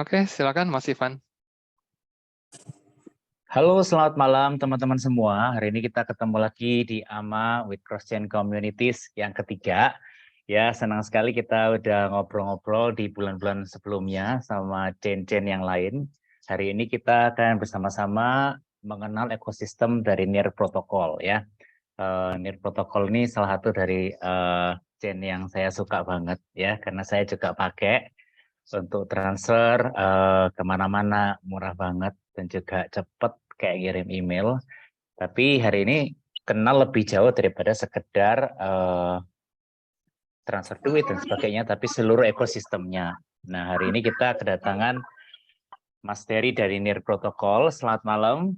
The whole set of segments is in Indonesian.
Oke, silakan Mas Ivan. Halo, selamat malam teman-teman semua. Hari ini kita ketemu lagi di AMA with Cross-Chain Communities yang ketiga. Ya, senang sekali kita udah ngobrol-ngobrol di bulan-bulan sebelumnya sama chain-chain yang lain. Hari ini kita akan bersama-sama mengenal ekosistem dari NIR Protocol ya. NIR Protocol ini salah satu dari chain yang saya suka banget ya, karena saya juga pakai untuk transfer kemana-mana, murah banget dan juga cepet kayak ngirim email. Tapi hari ini kenal lebih jauh daripada sekedar transfer duit dan sebagainya, tapi seluruh ekosistemnya. Nah, hari ini kita kedatangan Mas Terry dari NIR Protocol. Selamat malam,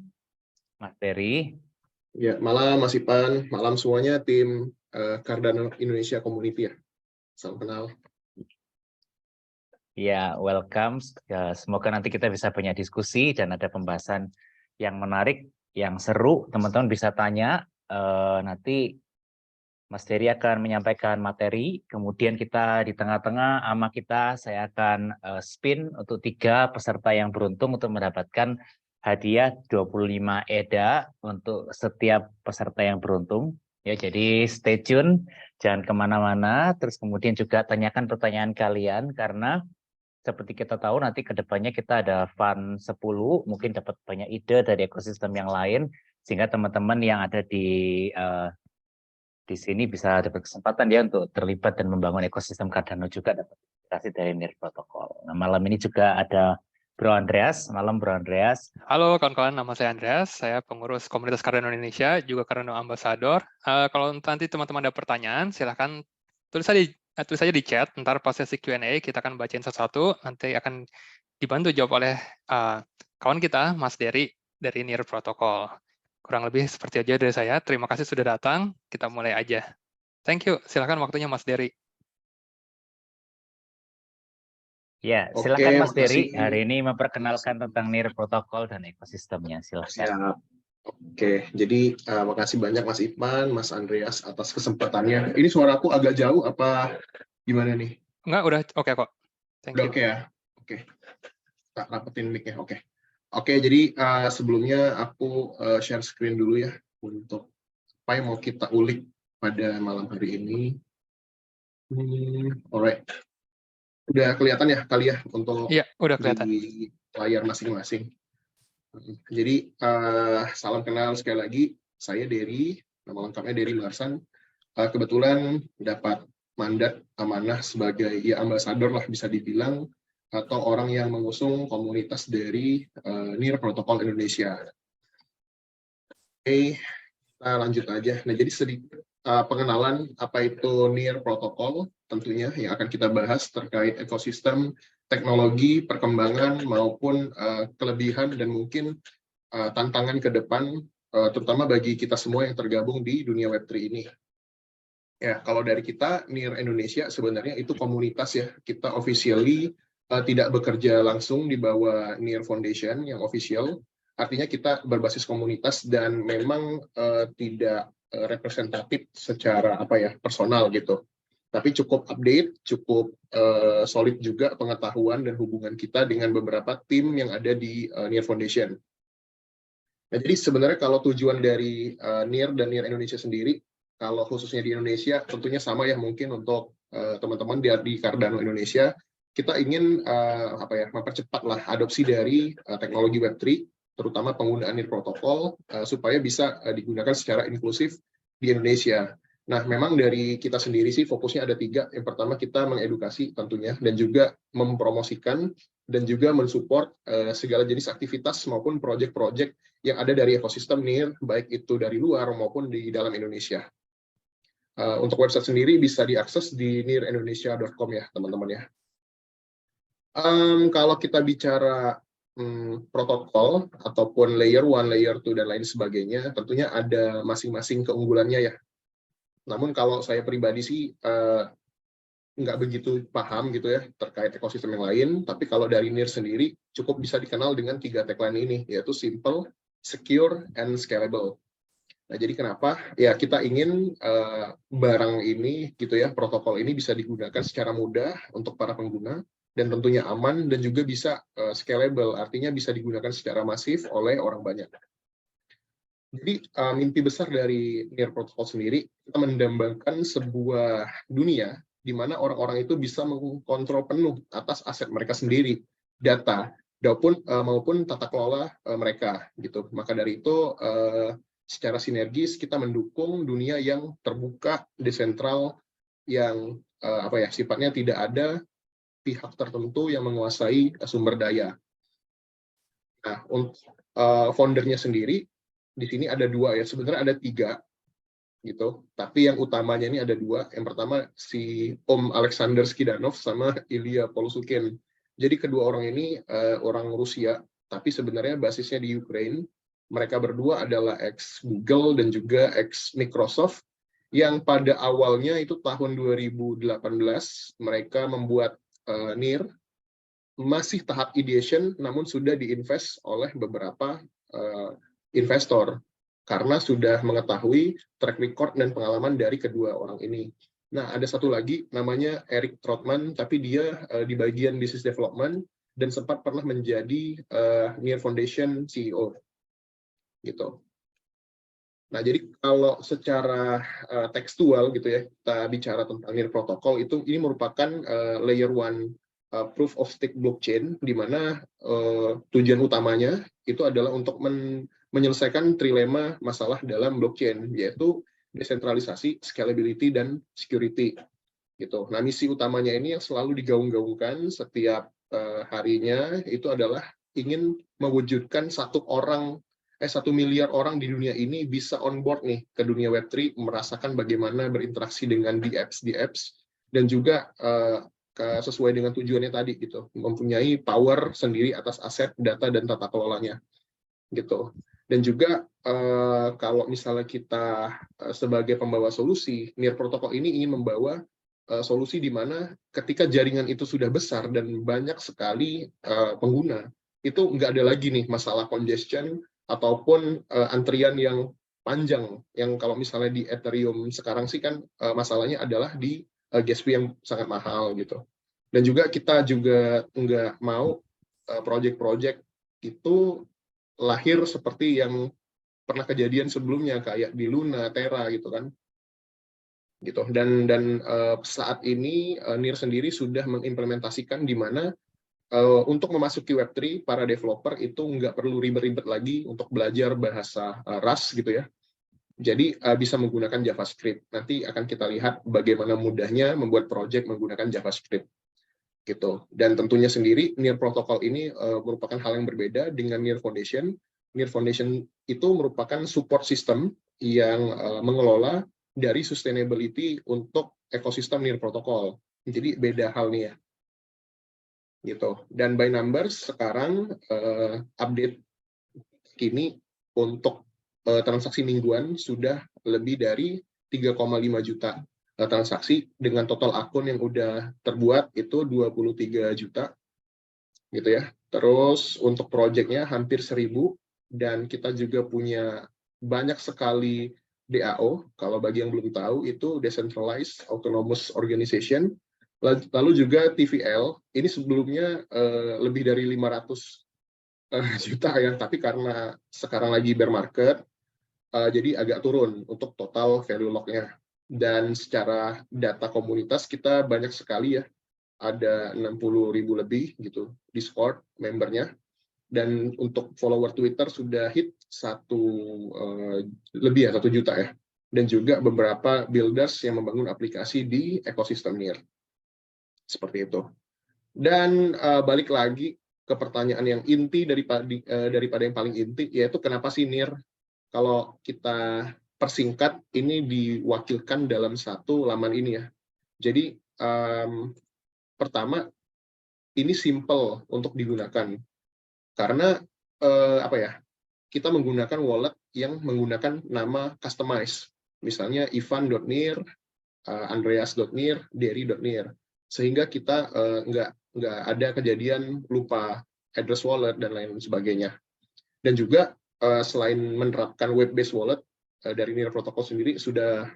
Mas Terry. Ya, malam Mas Ipan, malam semuanya tim Cardano Indonesia Community ya. Salam kenal. Ya, welcome. Ya, semoga nanti kita bisa banyak diskusi dan ada pembahasan yang menarik, yang seru. Teman-teman bisa tanya. Nanti Mas Dery akan menyampaikan materi. Kemudian kita di tengah-tengah AMA kita, saya akan spin untuk 3 peserta yang beruntung untuk mendapatkan hadiah 25 EDA untuk setiap peserta yang beruntung. Ya, jadi stay tune, jangan kemana-mana. Terus kemudian juga tanyakan pertanyaan kalian karena seperti kita tahu nanti ke depannya kita ada fund 10, mungkin dapat banyak ide dari ekosistem yang lain, sehingga teman-teman yang ada di sini bisa dapat kesempatan ya untuk terlibat dan membangun ekosistem Cardano juga dapat inspirasi dari NIR Protocol. Nah, malam ini juga ada Bro Andreas. Malam Bro Andreas. Halo kawan-kawan, nama saya Andreas. Saya pengurus komunitas Cardano Indonesia, juga Cardano Ambassador. Kalau nanti teman-teman ada pertanyaan, silahkan tulis saja di chat. Ntar pas sesi Q&A kita akan bacain satu-satu. Nanti akan dibantu jawab oleh kawan kita, Mas Dery dari NIR Protocol. Kurang lebih seperti aja dari saya. Terima kasih sudah datang. Kita mulai aja. Thank you. Silakan waktunya Mas Dery. Ya, Oke, silakan Mas Dery. makasih. Hari ini memperkenalkan tentang NIR Protocol dan ekosistemnya. Silakan. Ya, oke, jadi makasih banyak Mas Ipan, Mas Andreas atas kesempatannya. Ini suaraku agak jauh apa gimana nih? Enggak, udah oke kok. Thank Udah you. oke ya? Oke, tak rapetin mic-nya. Oke, jadi sebelumnya aku share screen dulu ya untuk apa yang mau kita ulik pada malam hari ini. Alright. Udah kelihatan ya kali ya untuk Iya, udah kelihatan. di layar masing-masing. Jadi salam kenal sekali lagi, saya Dery, nama lengkapnya Dery Marsan. Kebetulan dapat mandat amanah sebagai ya ambasador lah bisa dibilang, atau orang yang mengusung komunitas dari NIR Protocol Indonesia. Oke, kita lanjut aja. Nah, jadi sedikit pengenalan apa itu NIR Protocol tentunya yang akan kita bahas terkait ekosistem, teknologi, perkembangan maupun kelebihan dan mungkin tantangan ke depan terutama bagi kita semua yang tergabung di dunia Web3 ini. Ya, kalau dari kita NIR Indonesia sebenarnya itu komunitas ya. Kita officially tidak bekerja langsung di bawah NIR Foundation yang official. Artinya kita berbasis komunitas dan memang tidak representatif secara personal gitu. Tapi cukup update, cukup solid juga pengetahuan dan hubungan kita dengan beberapa tim yang ada di NIR Foundation. Nah, jadi sebenarnya kalau tujuan dari NIR dan NIR Indonesia sendiri, kalau khususnya di Indonesia, tentunya sama ya mungkin untuk teman-teman di Cardano Indonesia, kita ingin mempercepatlah adopsi dari teknologi Web3, terutama penggunaan NIR protokol supaya bisa digunakan secara inklusif di Indonesia. Nah, memang dari kita sendiri sih fokusnya ada 3. Yang pertama kita mengedukasi tentunya dan juga mempromosikan dan juga mensupport segala jenis aktivitas maupun proyek-proyek yang ada dari ekosistem NIR, baik itu dari luar maupun di dalam Indonesia. Untuk website sendiri bisa diakses di nirindonesia.com ya, teman-teman ya. Kalau kita bicara protokol ataupun layer 1, layer 2, dan lain sebagainya, tentunya ada masing-masing keunggulannya ya. Namun kalau saya pribadi sih nggak begitu paham gitu ya terkait ekosistem yang lain, tapi kalau dari NIR sendiri cukup bisa dikenal dengan 3 tagline ini, yaitu simple, secure, and scalable. Nah, jadi kenapa? Ya, kita ingin barang ini gitu ya, protokol ini bisa digunakan secara mudah untuk para pengguna, dan tentunya aman, dan juga bisa scalable, artinya bisa digunakan secara masif oleh orang banyak. Jadi mimpi besar dari NIR Protocol sendiri, kita mendambakan sebuah dunia di mana orang-orang itu bisa mengkontrol penuh atas aset mereka sendiri, data, maupun tata kelola mereka. Gitu. Maka dari itu, secara sinergis kita mendukung dunia yang terbuka, desentral, yang sifatnya tidak ada pihak tertentu yang menguasai sumber daya. Nah, untuk foundernya sendiri, di sini ada 2 ya, sebenarnya ada 3 gitu, tapi yang utamanya ini ada 2. Yang pertama si Om Alexander Skidanov sama Ilya Polsukin. Jadi kedua orang ini orang Rusia, tapi sebenarnya basisnya di Ukraine. Mereka berdua adalah ex Google dan juga ex Microsoft, yang pada awalnya itu tahun 2018 mereka membuat NIR, masih tahap ideation, namun sudah diinvest oleh beberapa investor, karena sudah mengetahui track record dan pengalaman dari kedua orang ini. Nah, ada satu lagi namanya Eric Trotman, tapi dia di bagian business development dan sempat pernah menjadi NIR Foundation CEO. Gitu. Nah, jadi kalau secara tekstual gitu ya, kita bicara tentang NIR protokol itu, ini merupakan layer 1 proof of stake blockchain, di mana tujuan utamanya itu adalah untuk menyelesaikan trilema masalah dalam blockchain, yaitu desentralisasi, scalability, dan security. Gitu. Nah, misi utamanya ini yang selalu digaung-gaungkan setiap harinya itu adalah ingin mewujudkan 1 miliar orang di dunia ini bisa on board nih ke dunia Web3, merasakan bagaimana berinteraksi dengan di apps, dan juga sesuai dengan tujuannya tadi gitu, mempunyai power sendiri atas aset, data, dan tata kelolanya gitu. Dan juga kalau misalnya kita sebagai pembawa solusi, NIR protokol ini ingin membawa solusi di mana ketika jaringan itu sudah besar dan banyak sekali pengguna, itu nggak ada lagi nih masalah congestion ataupun antrian yang panjang, yang kalau misalnya di Ethereum sekarang sih kan masalahnya adalah di gas fee yang sangat mahal gitu. Dan juga kita juga nggak mau project-project itu lahir seperti yang pernah kejadian sebelumnya, kayak di Luna, Terra gitu kan. Gitu. Dan saat ini NIR sendiri sudah mengimplementasikan di mana untuk memasuki Web3, para developer itu nggak perlu ribet-ribet lagi untuk belajar bahasa Rust gitu ya. Jadi bisa menggunakan JavaScript. Nanti akan kita lihat bagaimana mudahnya membuat project menggunakan JavaScript. Gitu. Dan tentunya sendiri NIR protokol ini merupakan hal yang berbeda dengan NIR Foundation. NIR Foundation itu merupakan support system yang mengelola dari sustainability untuk ekosistem NIR protokol. Jadi beda hal nih ya. Gitu. Dan by numbers sekarang update kini untuk transaksi mingguan sudah lebih dari 3,5 juta transaksi, dengan total akun yang udah terbuat itu 23 juta gitu ya. Terus untuk projectnya hampir 1000, dan kita juga punya banyak sekali DAO. Kalau bagi yang belum tahu, itu Decentralized Autonomous Organization. Lalu juga TVL, ini sebelumnya lebih dari 500 juta ya, tapi karena sekarang lagi bear market, jadi agak turun untuk total value lock-nya. Dan secara data komunitas kita banyak sekali ya, ada 60.000 lebih gitu Discord membernya, dan untuk follower Twitter sudah hit 1 juta ya, dan juga beberapa builders yang membangun aplikasi di ekosistem NIR. Seperti itu. Dan balik lagi ke pertanyaan yang inti daripada yang paling inti, yaitu kenapa sih NIR? Kalau kita persingkat, ini diwakilkan dalam satu laman ini ya. Jadi pertama, ini simple untuk digunakan karena kita menggunakan wallet yang menggunakan nama customize, misalnya Ivan.nir, Andreas.nir, Derry.nir, sehingga kita nggak ada kejadian lupa address wallet dan lain sebagainya. Dan juga selain menerapkan web-based wallet, dari NIR protokol sendiri sudah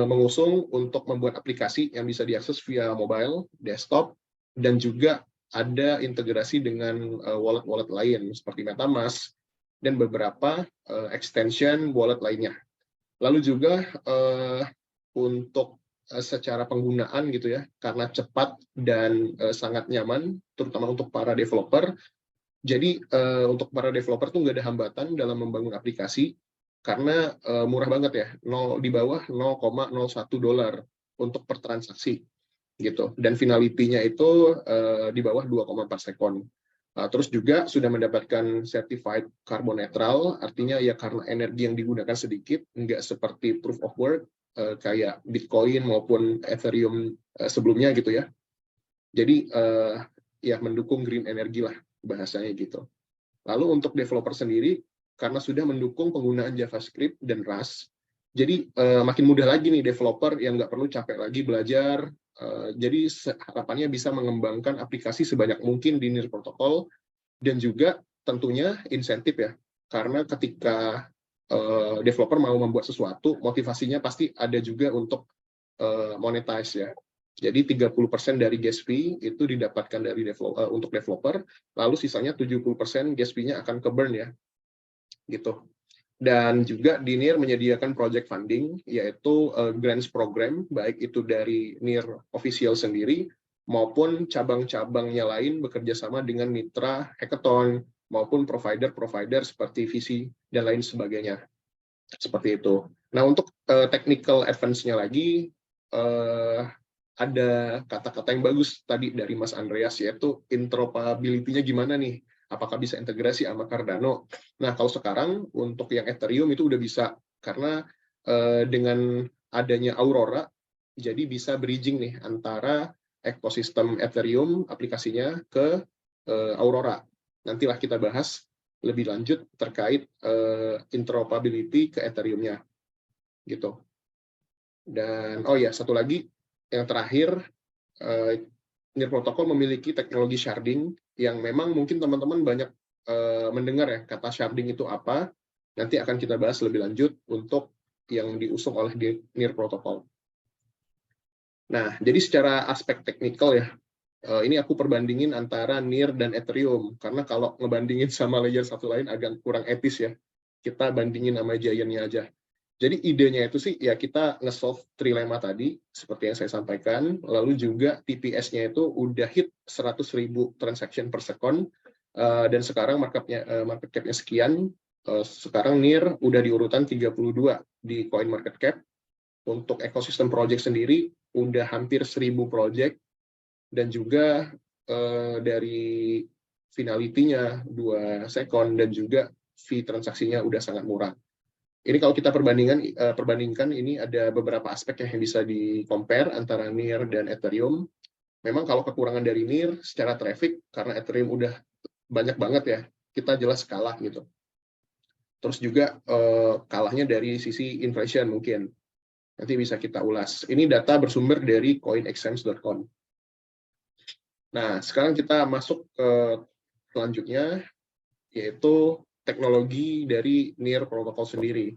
mengusung untuk membuat aplikasi yang bisa diakses via mobile, desktop, dan juga ada integrasi dengan wallet-wallet lain seperti MetaMask dan beberapa extension wallet lainnya. Lalu juga untuk secara penggunaan gitu ya, karena cepat dan sangat nyaman, terutama untuk para developer. Jadi untuk para developer tuh nggak ada hambatan dalam membangun aplikasi karena murah banget ya, di bawah $0,01 untuk per transaksi gitu. Dan finality-nya itu di bawah 2,4 sekon. Terus juga sudah mendapatkan certified carbon neutral, artinya ya karena energi yang digunakan sedikit, nggak seperti proof of work kayak Bitcoin maupun Ethereum sebelumnya gitu ya. Jadi ya mendukung green energy lah bahasanya gitu. Lalu untuk developer sendiri, karena sudah mendukung penggunaan JavaScript dan Rust, jadi makin mudah lagi nih developer yang nggak perlu capek lagi belajar. Jadi harapannya bisa mengembangkan aplikasi sebanyak mungkin di NIR protokol, dan juga tentunya insentif ya, karena ketika developer mau membuat sesuatu, motivasinya pasti ada juga untuk monetize ya. Jadi 30% dari gas fee itu didapatkan dari untuk developer, lalu sisanya 70% gas fee-nya akan ke burn ya, gitu. Dan juga di NIR menyediakan project funding, yaitu grants program, baik itu dari NIR official sendiri, maupun cabang-cabangnya lain bekerja sama dengan mitra hackathon, maupun provider-provider seperti VC, dan lain sebagainya. Seperti itu. Nah, untuk technical advance-nya lagi, ada kata-kata yang bagus tadi dari Mas Andreas, yaitu interoperability-nya gimana nih? Apakah bisa integrasi sama Cardano? Nah, kalau sekarang untuk yang Ethereum itu udah bisa, karena dengan adanya Aurora, jadi bisa bridging nih antara ekosistem Ethereum aplikasinya ke Aurora. Nantilah kita bahas lebih lanjut terkait interoperability ke Ethereum-nya, gitu. Dan oh ya, satu lagi yang terakhir, NIR protokol memiliki teknologi sharding yang memang mungkin teman-teman banyak mendengar ya kata sharding itu apa. Nanti akan kita bahas lebih lanjut untuk yang diusung oleh NIR protokol. Nah, jadi secara aspek teknikal ya, ini aku perbandingin antara NIR dan Ethereum, karena kalau ngebandingin sama layer satu lain agak kurang etis ya. Kita bandingin sama giant-nya aja. Jadi idenya itu sih ya kita nge-solve trilemma tadi, seperti yang saya sampaikan, lalu juga TPS-nya itu udah hit 100.000 transaction per second, dan sekarang market cap-nya sekian, sekarang NIR udah di urutan 32 di coin market cap. Untuk ekosistem project sendiri udah hampir 1.000 project, dan juga dari finality-nya 2 sekon, dan juga fee transaksinya udah sangat murah. Ini kalau kita perbandingkan, ini ada beberapa aspek yang bisa di-compare antara NIR dan Ethereum. Memang kalau kekurangan dari NIR secara traffic, karena Ethereum udah banyak banget ya, kita jelas kalah gitu. Terus juga kalahnya dari sisi inflation mungkin. Nanti bisa kita ulas. Ini data bersumber dari coinexchange.com. Nah, sekarang kita masuk ke selanjutnya, yaitu teknologi dari NIR protokol sendiri.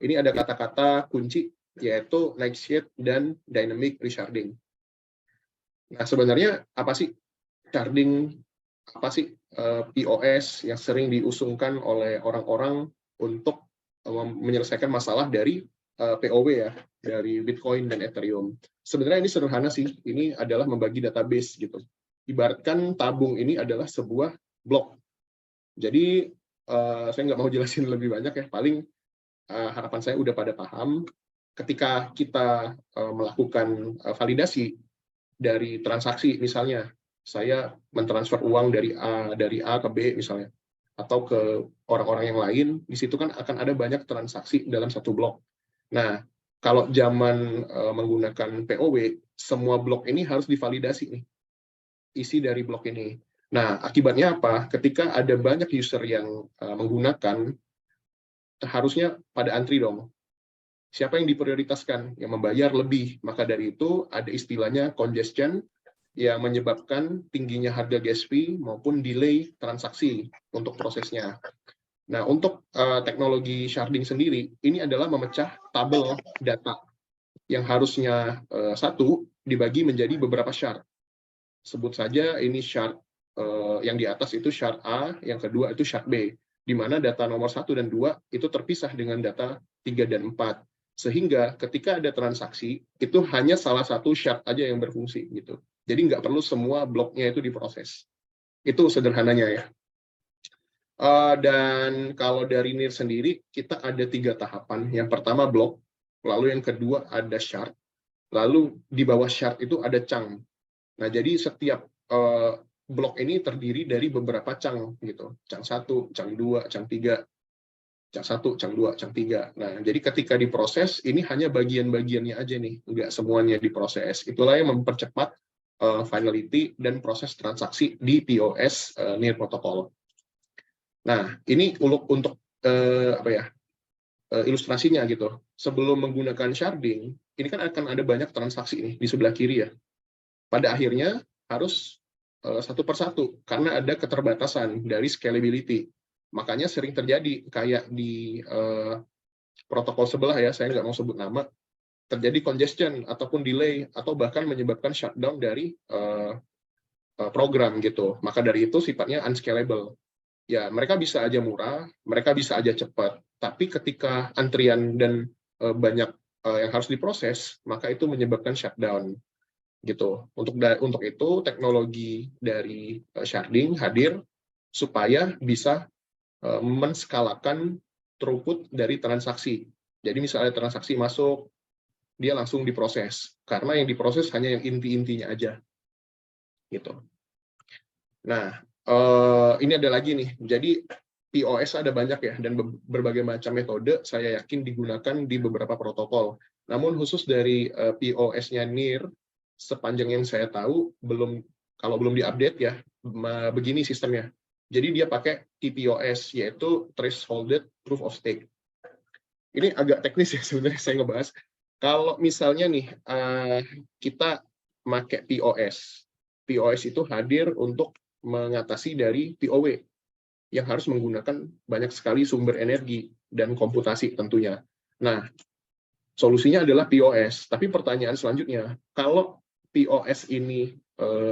Ini ada kata-kata kunci, yaitu Nightshade dan Dynamic Resharding. Nah, sebenarnya apa sih sharding, apa sih POS yang sering diusungkan oleh orang-orang untuk menyelesaikan masalah dari POW ya, dari Bitcoin dan Ethereum. Sebenarnya ini sederhana sih, ini adalah membagi database gitu. Ibaratkan tabung ini adalah sebuah blok. Jadi saya nggak mau jelasin lebih banyak ya, paling harapan saya udah pada paham. Ketika kita melakukan validasi dari transaksi, misalnya saya mentransfer uang dari A ke B misalnya, atau ke orang-orang yang lain, di situ kan akan ada banyak transaksi dalam satu blok. Nah, kalau zaman menggunakan POW, semua blok ini harus divalidasi nih, isi dari blok ini. Nah, akibatnya apa? Ketika ada banyak user yang menggunakan, harusnya pada antri dong. Siapa yang diprioritaskan? Yang membayar lebih. Maka dari itu ada istilahnya congestion yang menyebabkan tingginya harga gas fee maupun delay transaksi untuk prosesnya. Nah, untuk teknologi sharding sendiri, ini adalah memecah tabel data yang harusnya satu dibagi menjadi beberapa shard. Sebut saja ini shard yang di atas itu shard A, yang kedua itu shard B, di mana data nomor 1 dan 2 itu terpisah dengan data 3 dan 4. Sehingga ketika ada transaksi, itu hanya salah satu shard aja yang berfungsi gitu. Jadi nggak perlu semua bloknya itu diproses. Itu sederhananya ya. Dan kalau dari NIR sendiri, kita ada 3 tahapan. Yang pertama blok, lalu yang kedua ada shard, lalu di bawah shard itu ada chunk. Nah, jadi setiap blok ini terdiri dari beberapa chunk gitu. Chunk 1, chunk 2, chunk 3, chunk 1, chunk 2, chunk 3. Nah, jadi ketika diproses, ini hanya bagian-bagiannya aja nih, nggak semuanya diproses. Itulah yang mempercepat finality dan proses transaksi di POS NIR protokol. Nah, ini untuk ilustrasinya gitu. Sebelum menggunakan sharding, ini kan akan ada banyak transaksi nih di sebelah kiri ya. Pada akhirnya harus satu persatu karena ada keterbatasan dari scalability. Makanya sering terjadi kayak di protokol sebelah ya, saya nggak mau sebut nama, terjadi congestion ataupun delay atau bahkan menyebabkan shutdown dari program gitu. Maka dari itu sifatnya unscalable. Ya, mereka bisa aja murah, mereka bisa aja cepat, tapi ketika antrian dan banyak yang harus diproses, maka itu menyebabkan shutdown gitu. Untuk itu teknologi dari sharding hadir supaya bisa menskalakan throughput dari transaksi. Jadi misalnya transaksi masuk, dia langsung diproses karena yang diproses hanya yang inti-intinya aja gitu. Nah, ini ada lagi nih. Jadi POS ada banyak ya, dan berbagai macam metode saya yakin digunakan di beberapa protokol. Namun khusus dari POS-nya NIR, sepanjang yang saya tahu, kalau belum diupdate ya, begini sistemnya. Jadi dia pakai TPOS, yaitu Thresholded Proof of Stake. Ini agak teknis ya sebenarnya saya ngebahas. Kalau misalnya nih, kita pakai POS. POS itu hadir untuk mengatasi dari POW yang harus menggunakan banyak sekali sumber energi dan komputasi tentunya. Nah, solusinya adalah POS. Tapi pertanyaan selanjutnya, kalau POS ini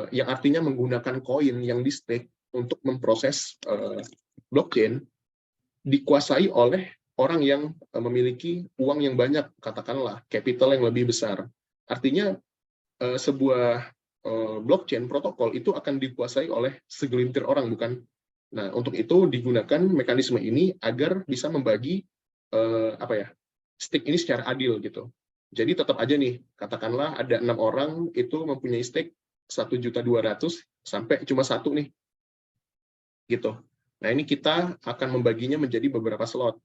yang artinya menggunakan koin yang di stake untuk memproses blockchain, dikuasai oleh orang yang memiliki uang yang banyak, katakanlah capital yang lebih besar. Artinya sebuah blockchain protokol itu akan dikuasai oleh segelintir orang, bukan? Nah, untuk itu digunakan mekanisme ini agar bisa membagi stake ini secara adil gitu. Jadi tetap aja nih, katakanlah ada 6 orang itu mempunyai stake 1.200.000 sampai cuma 1 nih, gitu. Nah, ini kita akan membaginya menjadi beberapa slot.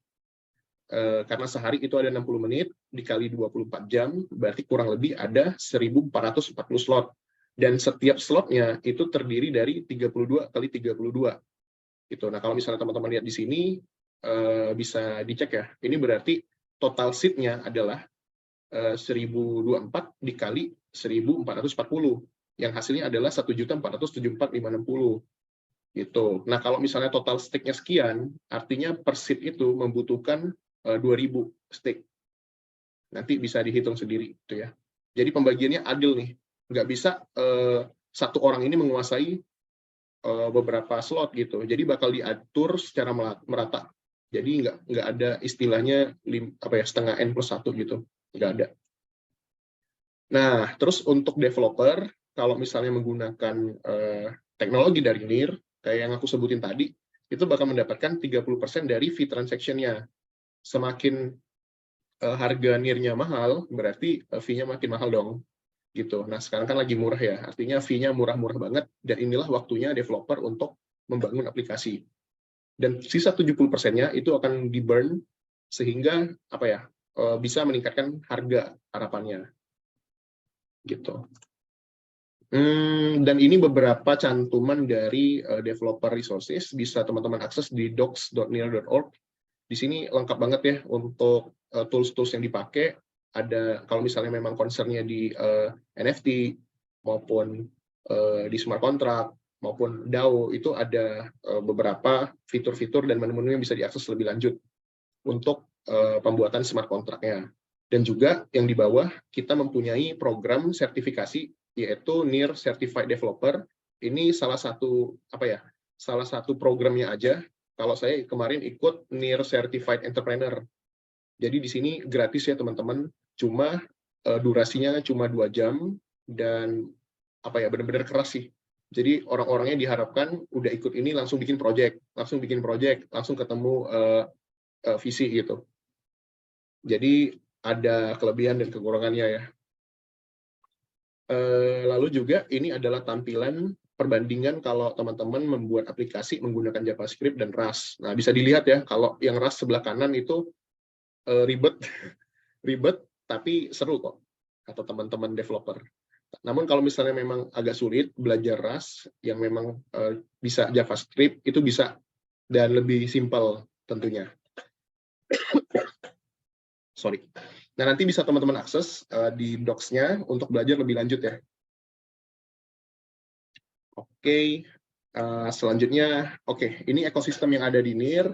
Karena sehari itu ada 60 menit, dikali 24 jam, berarti kurang lebih ada 1.440 slot. Dan setiap slotnya itu terdiri dari 32 kali 32. Gitu. Nah, kalau misalnya teman-teman lihat di sini, bisa dicek ya. Ini berarti total seat-nya adalah 1.024 dikali 1.440. Yang hasilnya adalah 1.474.560. Gitu. Nah, kalau misalnya total stake-nya sekian, artinya per seat itu membutuhkan 2.000 stake. Nanti bisa dihitung sendiri. Gitu ya. Jadi pembagiannya adil nih. Nggak bisa satu orang ini menguasai beberapa slot gitu. Jadi bakal diatur secara merata. Jadi nggak ada istilahnya setengah N+1 gitu. Nggak ada. Nah, terus untuk developer, kalau misalnya menggunakan teknologi dari NIR, kayak yang aku sebutin tadi, itu bakal mendapatkan 30% dari fee transaction-nya. Semakin harga NIR-nya mahal, berarti fee-nya makin mahal dong. Gitu. Nah, sekarang kan lagi murah ya, artinya fee-nya murah-murah banget, dan inilah waktunya developer untuk membangun aplikasi. Dan sisa 70%-nya itu akan di-burn, sehingga bisa meningkatkan harga harapannya. Gitu. Dan ini beberapa cantuman dari developer resources, bisa teman-teman akses di docs.nir.org. Di sini lengkap banget ya untuk tools-tools yang dipakai. Ada kalau misalnya memang concern-nya di NFT maupun di smart contract maupun DAO, itu ada beberapa fitur-fitur dan menu-menu yang bisa diakses lebih lanjut untuk pembuatan smart contract-nya. Dan juga yang di bawah kita mempunyai program sertifikasi yaitu NIR Certified Developer. Ini salah satu salah satu programnya aja. Kalau saya kemarin ikut NIR Certified Entrepreneur. Jadi di sini gratis ya teman-teman. Cuma durasinya cuma 2 jam dan benar-benar keras sih. Jadi orang-orangnya diharapkan udah ikut ini langsung bikin project, langsung ketemu visi gitu. Jadi ada kelebihan dan kekurangannya ya. Lalu juga ini adalah tampilan perbandingan kalau teman-teman membuat aplikasi menggunakan JavaScript dan Rust. Nah, bisa dilihat ya, kalau yang Rust sebelah kanan itu ribet, tapi seru kok, kata teman-teman developer. Namun kalau misalnya memang agak sulit belajar Rust, yang memang bisa JavaScript, itu bisa dan lebih simpel tentunya. Sorry. Nah, nanti bisa teman-teman akses di docs-nya untuk belajar lebih lanjut ya. Oke, selanjutnya, ini ekosistem yang ada di NIR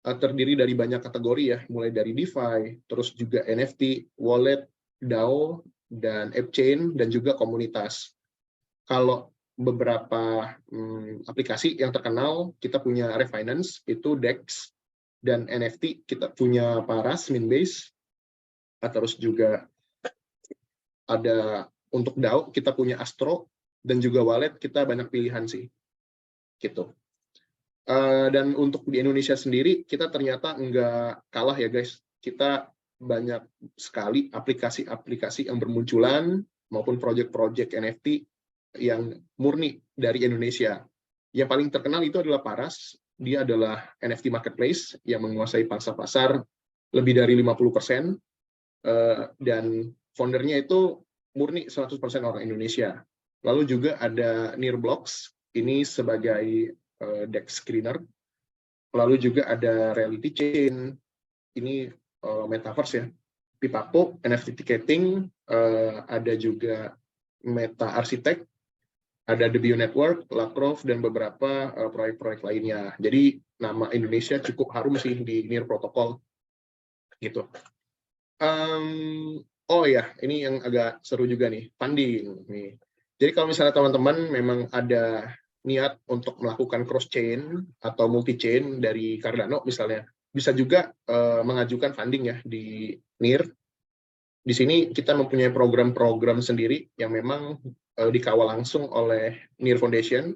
terdiri dari banyak kategori ya, mulai dari DeFi, terus juga NFT, wallet, DAO, dan AppChain, dan juga komunitas. Kalau beberapa aplikasi yang terkenal, kita punya Refinance, itu DEX, dan NFT kita punya Paras, Minbase, terus juga ada untuk DAO kita punya Astro, dan juga wallet kita banyak pilihan sih, gitu. Dan untuk di Indonesia sendiri kita ternyata nggak kalah ya guys. Kita banyak sekali aplikasi-aplikasi yang bermunculan maupun project-project NFT yang murni dari Indonesia. Yang paling terkenal itu adalah Paras. Dia adalah NFT marketplace yang menguasai pangsa pasar lebih dari 50%, dan foundernya itu murni 100% orang Indonesia. Lalu juga ada NIRBlocks, ini sebagai DEX screener. Lalu juga ada Reality Chain, ini Metaverse ya. Pipapo, NFT Ticketing, ada juga Meta Architect, ada The Bio Network, Lakrov, dan beberapa proyek-proyek lainnya. Jadi nama Indonesia cukup harum sih di NIR Protocol, gitu. Oh ya, ini yang agak seru juga nih, funding. Nih. Jadi kalau misalnya teman-teman memang ada niat untuk melakukan cross-chain atau multi-chain dari Cardano misalnya, bisa juga mengajukan funding ya di NIR. Di sini kita mempunyai program-program sendiri yang memang dikawal langsung oleh NIR Foundation.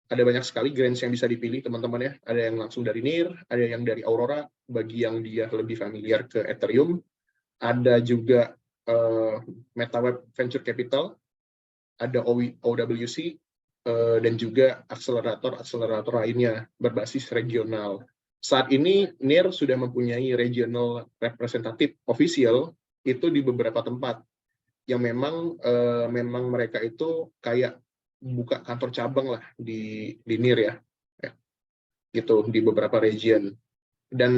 Ada banyak sekali grants yang bisa dipilih teman-teman ya. Ada yang langsung dari NIR, ada yang dari Aurora, bagi yang dia lebih familiar ke Ethereum. Ada juga MetaWeb Venture Capital, ada OWC, dan juga akselerator lainnya berbasis regional. Saat ini NIR sudah mempunyai regional representative official itu di beberapa tempat yang memang mereka itu kayak buka kantor cabang lah di NIR ya, gitu di beberapa region. Dan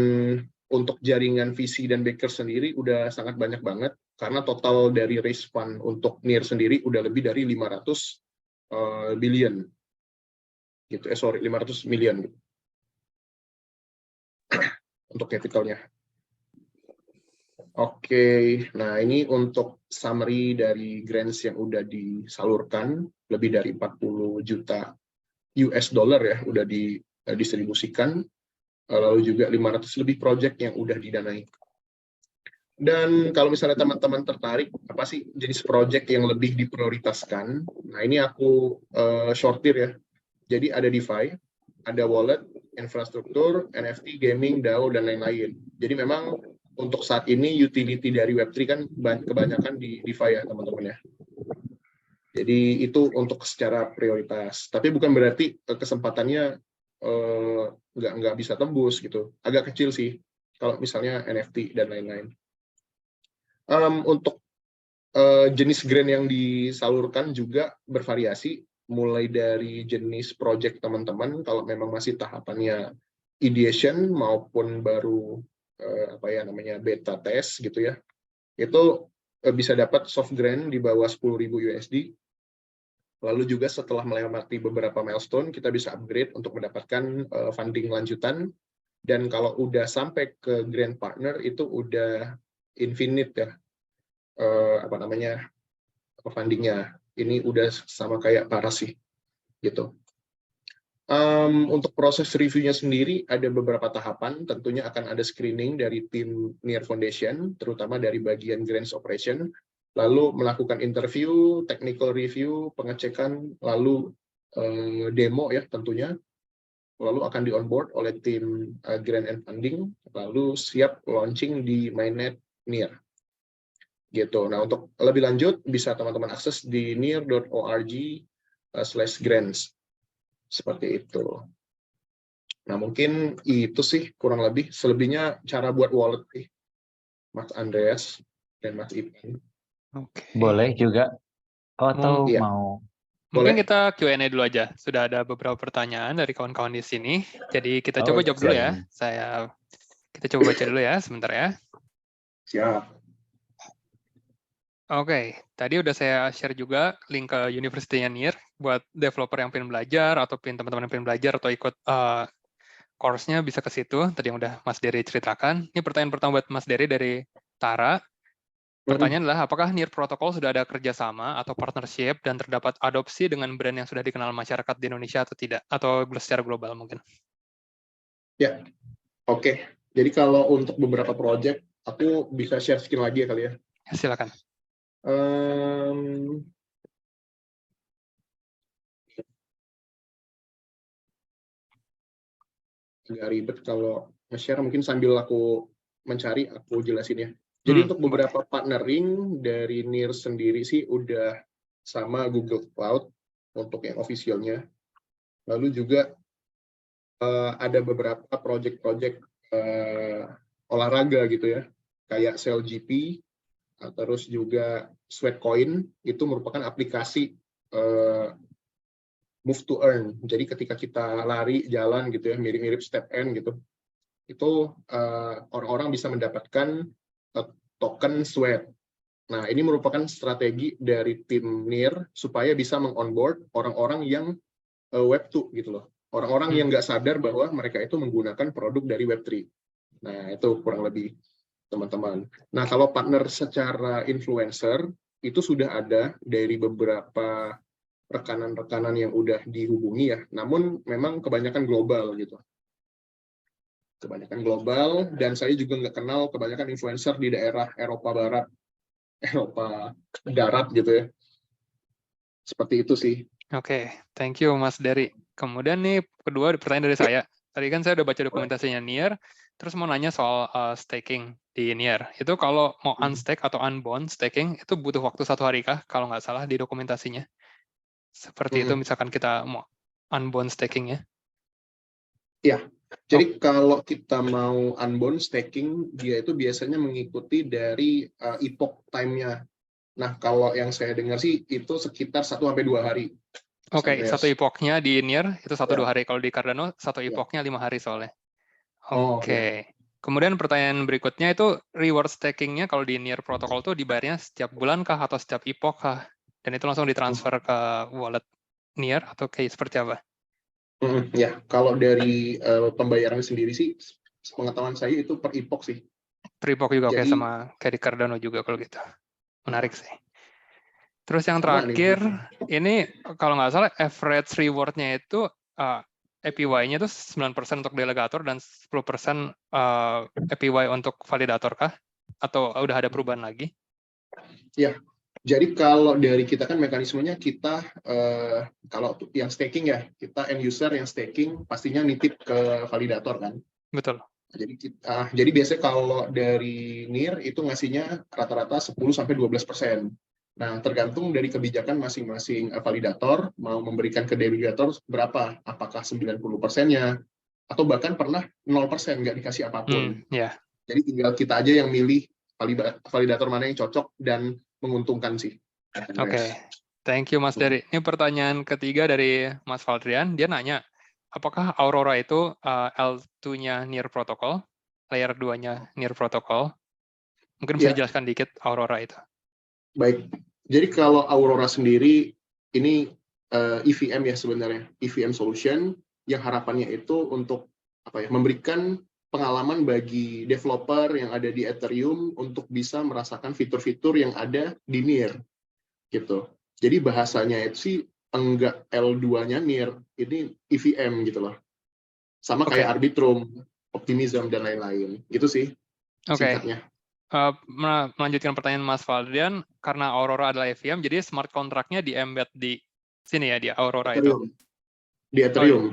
untuk jaringan VC dan backer sendiri udah sangat banyak banget karena total dari raise fund untuk NIR sendiri udah lebih dari 500 billion gitu. 500 million gitu. Untuk capitalnya. Oke, nah ini untuk summary dari grants yang udah disalurkan, lebih dari 40 juta US dollar ya udah didistribusikan, lalu juga 500 lebih project yang udah didanai. Dan kalau misalnya teman-teman tertarik, apa sih jenis project yang lebih diprioritaskan? Nah ini aku sortir ya. Jadi ada DeFi, ada wallet, infrastruktur, NFT, gaming, DAO, dan lain-lain. Jadi memang untuk saat ini utility dari Web3 kan kebanyakan di DeFi ya teman-teman ya. Jadi itu untuk secara prioritas. Tapi bukan berarti kesempatannya nggak bisa tembus gitu. Agak kecil sih kalau misalnya NFT dan lain-lain. Untuk jenis grant yang disalurkan juga bervariasi, mulai dari jenis project teman-teman kalau memang masih tahapannya ideation maupun baru beta test gitu ya, itu bisa dapat soft grant di bawah 10.000 USD. Lalu juga setelah melewati beberapa milestone kita bisa upgrade untuk mendapatkan funding lanjutan. Dan kalau udah sampai ke grant partner itu udah infinite ya fundingnya. ini udah sama kayak Paras sih, gitu. Untuk proses reviewnya sendiri ada beberapa tahapan, tentunya akan ada screening dari tim NIR Foundation, terutama dari bagian grants operation, lalu melakukan interview, technical review, pengecekan, lalu demo ya tentunya, lalu akan di onboard oleh tim grant and funding, lalu siap launching di mainnet NIR. Gitu. Nah, untuk lebih lanjut bisa teman-teman akses di nir.org/grants. Seperti itu. Nah, mungkin itu sih kurang lebih. Selebihnya cara buat wallet nih, Mas Andreas dan Mas Ipan. Oke. Boleh juga. Atau Iya. mau? Mungkin Boleh? kita Q&A dulu aja. Sudah ada beberapa pertanyaan dari kawan-kawan di sini. Jadi kita coba jawab dulu ya. Kita coba baca dulu ya, sebentar ya. Siap. Oke, tadi udah saya share juga link ke University-nya NIR buat developer yang pengen belajar atau teman-teman yang pengen belajar atau ikut course-nya bisa ke situ. Tadi yang udah Mas Dery ceritakan. Ini pertanyaan pertama buat Mas Dery dari Tara. Pertanyaan adalah, apakah NIR Protocol sudah ada kerjasama atau partnership dan terdapat adopsi dengan brand yang sudah dikenal masyarakat di Indonesia atau tidak? Atau secara global mungkin? Ya, oke. Jadi kalau untuk beberapa project, aku bisa share screen lagi ya kali ya. Silakan. Agak ribet kalau nge-share, mungkin sambil aku mencari, aku jelasin ya. Jadi untuk beberapa partnering dari NIR sendiri sih udah sama Google Cloud untuk yang officialnya. Lalu juga ada beberapa project-project olahraga gitu ya, kayak SailGP, terus juga Sweatcoin, itu merupakan aplikasi move to earn. Jadi ketika kita lari, jalan gitu ya, mirip-mirip step N gitu, itu orang-orang bisa mendapatkan token Sweat. Nah, ini merupakan strategi dari tim NIR supaya bisa meng-onboard orang-orang yang Web2 gitu loh. Orang-orang yang nggak sadar bahwa mereka itu menggunakan produk dari Web3. Nah, itu kurang lebih teman-teman. Nah, kalau partner secara influencer, itu sudah ada dari beberapa rekanan-rekanan yang udah dihubungi ya. Namun memang kebanyakan global gitu. Kebanyakan global, dan saya juga nggak kenal kebanyakan influencer di daerah Eropa Barat, Eropa Darat gitu ya. Seperti itu sih. Oke, thank you Mas Dery. Kemudian nih kedua pertanyaan dari saya. Tadi kan saya udah baca dokumentasinya NIR, terus mau nanya soal staking di NIR. Itu kalau mau unstake atau unbound staking, itu butuh waktu 1 hari kah? Kalau nggak salah di dokumentasinya. Seperti itu misalkan kita mau unbound staking-nya. Ya, jadi kalau kita mau unbound staking, dia itu biasanya mengikuti dari epoch time-nya. Nah, kalau yang saya dengar sih itu sekitar 1-2 hari. Oke, satu epochnya di NIR itu 1-2 hari. Kalau di Cardano, satu epochnya 5 hari soalnya. Oke. Kemudian pertanyaan berikutnya itu reward staking-nya kalau di NIR protokol itu dibayarnya setiap bulan kah atau setiap epoch kah? Dan itu langsung ditransfer ke wallet NIR atau kayak seperti apa? Ya, kalau dari pembayaran sendiri sih, pengetahuan saya itu per epoch sih. Per epoch juga kayak Jadi, sama kayak di Cardano juga kalau gitu. Menarik sih. Terus yang sama terakhir, ini kalau nggak salah average reward-nya itu APY-nya itu 9% untuk delegator dan 10% APY untuk validator kah? Atau udah ada perubahan lagi? Ya, jadi kalau dari kita kan mekanismenya kita, kalau yang staking ya, kita end user yang staking pastinya nitip ke validator kan. Betul. Jadi biasanya kalau dari NIR itu ngasihnya rata-rata 10-12%. Nah, tergantung dari kebijakan masing-masing validator mau memberikan ke delegator berapa, apakah 90%-nya, atau bahkan pernah 0%, nggak dikasih apapun. Jadi tinggal kita aja yang milih validator mana yang cocok dan menguntungkan sih. Oke, thank you Mas Dery. Ini pertanyaan ketiga dari Mas Valdrian, dia nanya, apakah Aurora itu L2-nya NIR Protocol, layer 2-nya NIR Protocol? Mungkin bisa dijelaskan dikit Aurora itu. Baik, jadi kalau Aurora sendiri, ini EVM ya sebenarnya, EVM solution, yang harapannya itu untuk memberikan pengalaman bagi developer yang ada di Ethereum untuk bisa merasakan fitur-fitur yang ada di NIR. Gitu. Jadi bahasanya itu sih enggak L2-nya NIR, ini EVM gitu loh. Sama Oke. kayak Arbitrum, Optimism, dan lain-lain. Gitu sih Oke. singkatnya. Melanjutkan pertanyaan Mas Valdian, karena Aurora adalah EVM, jadi smart contract-nya di-embed di sini ya, di Aurora itu. Ethereum. Di Ethereum.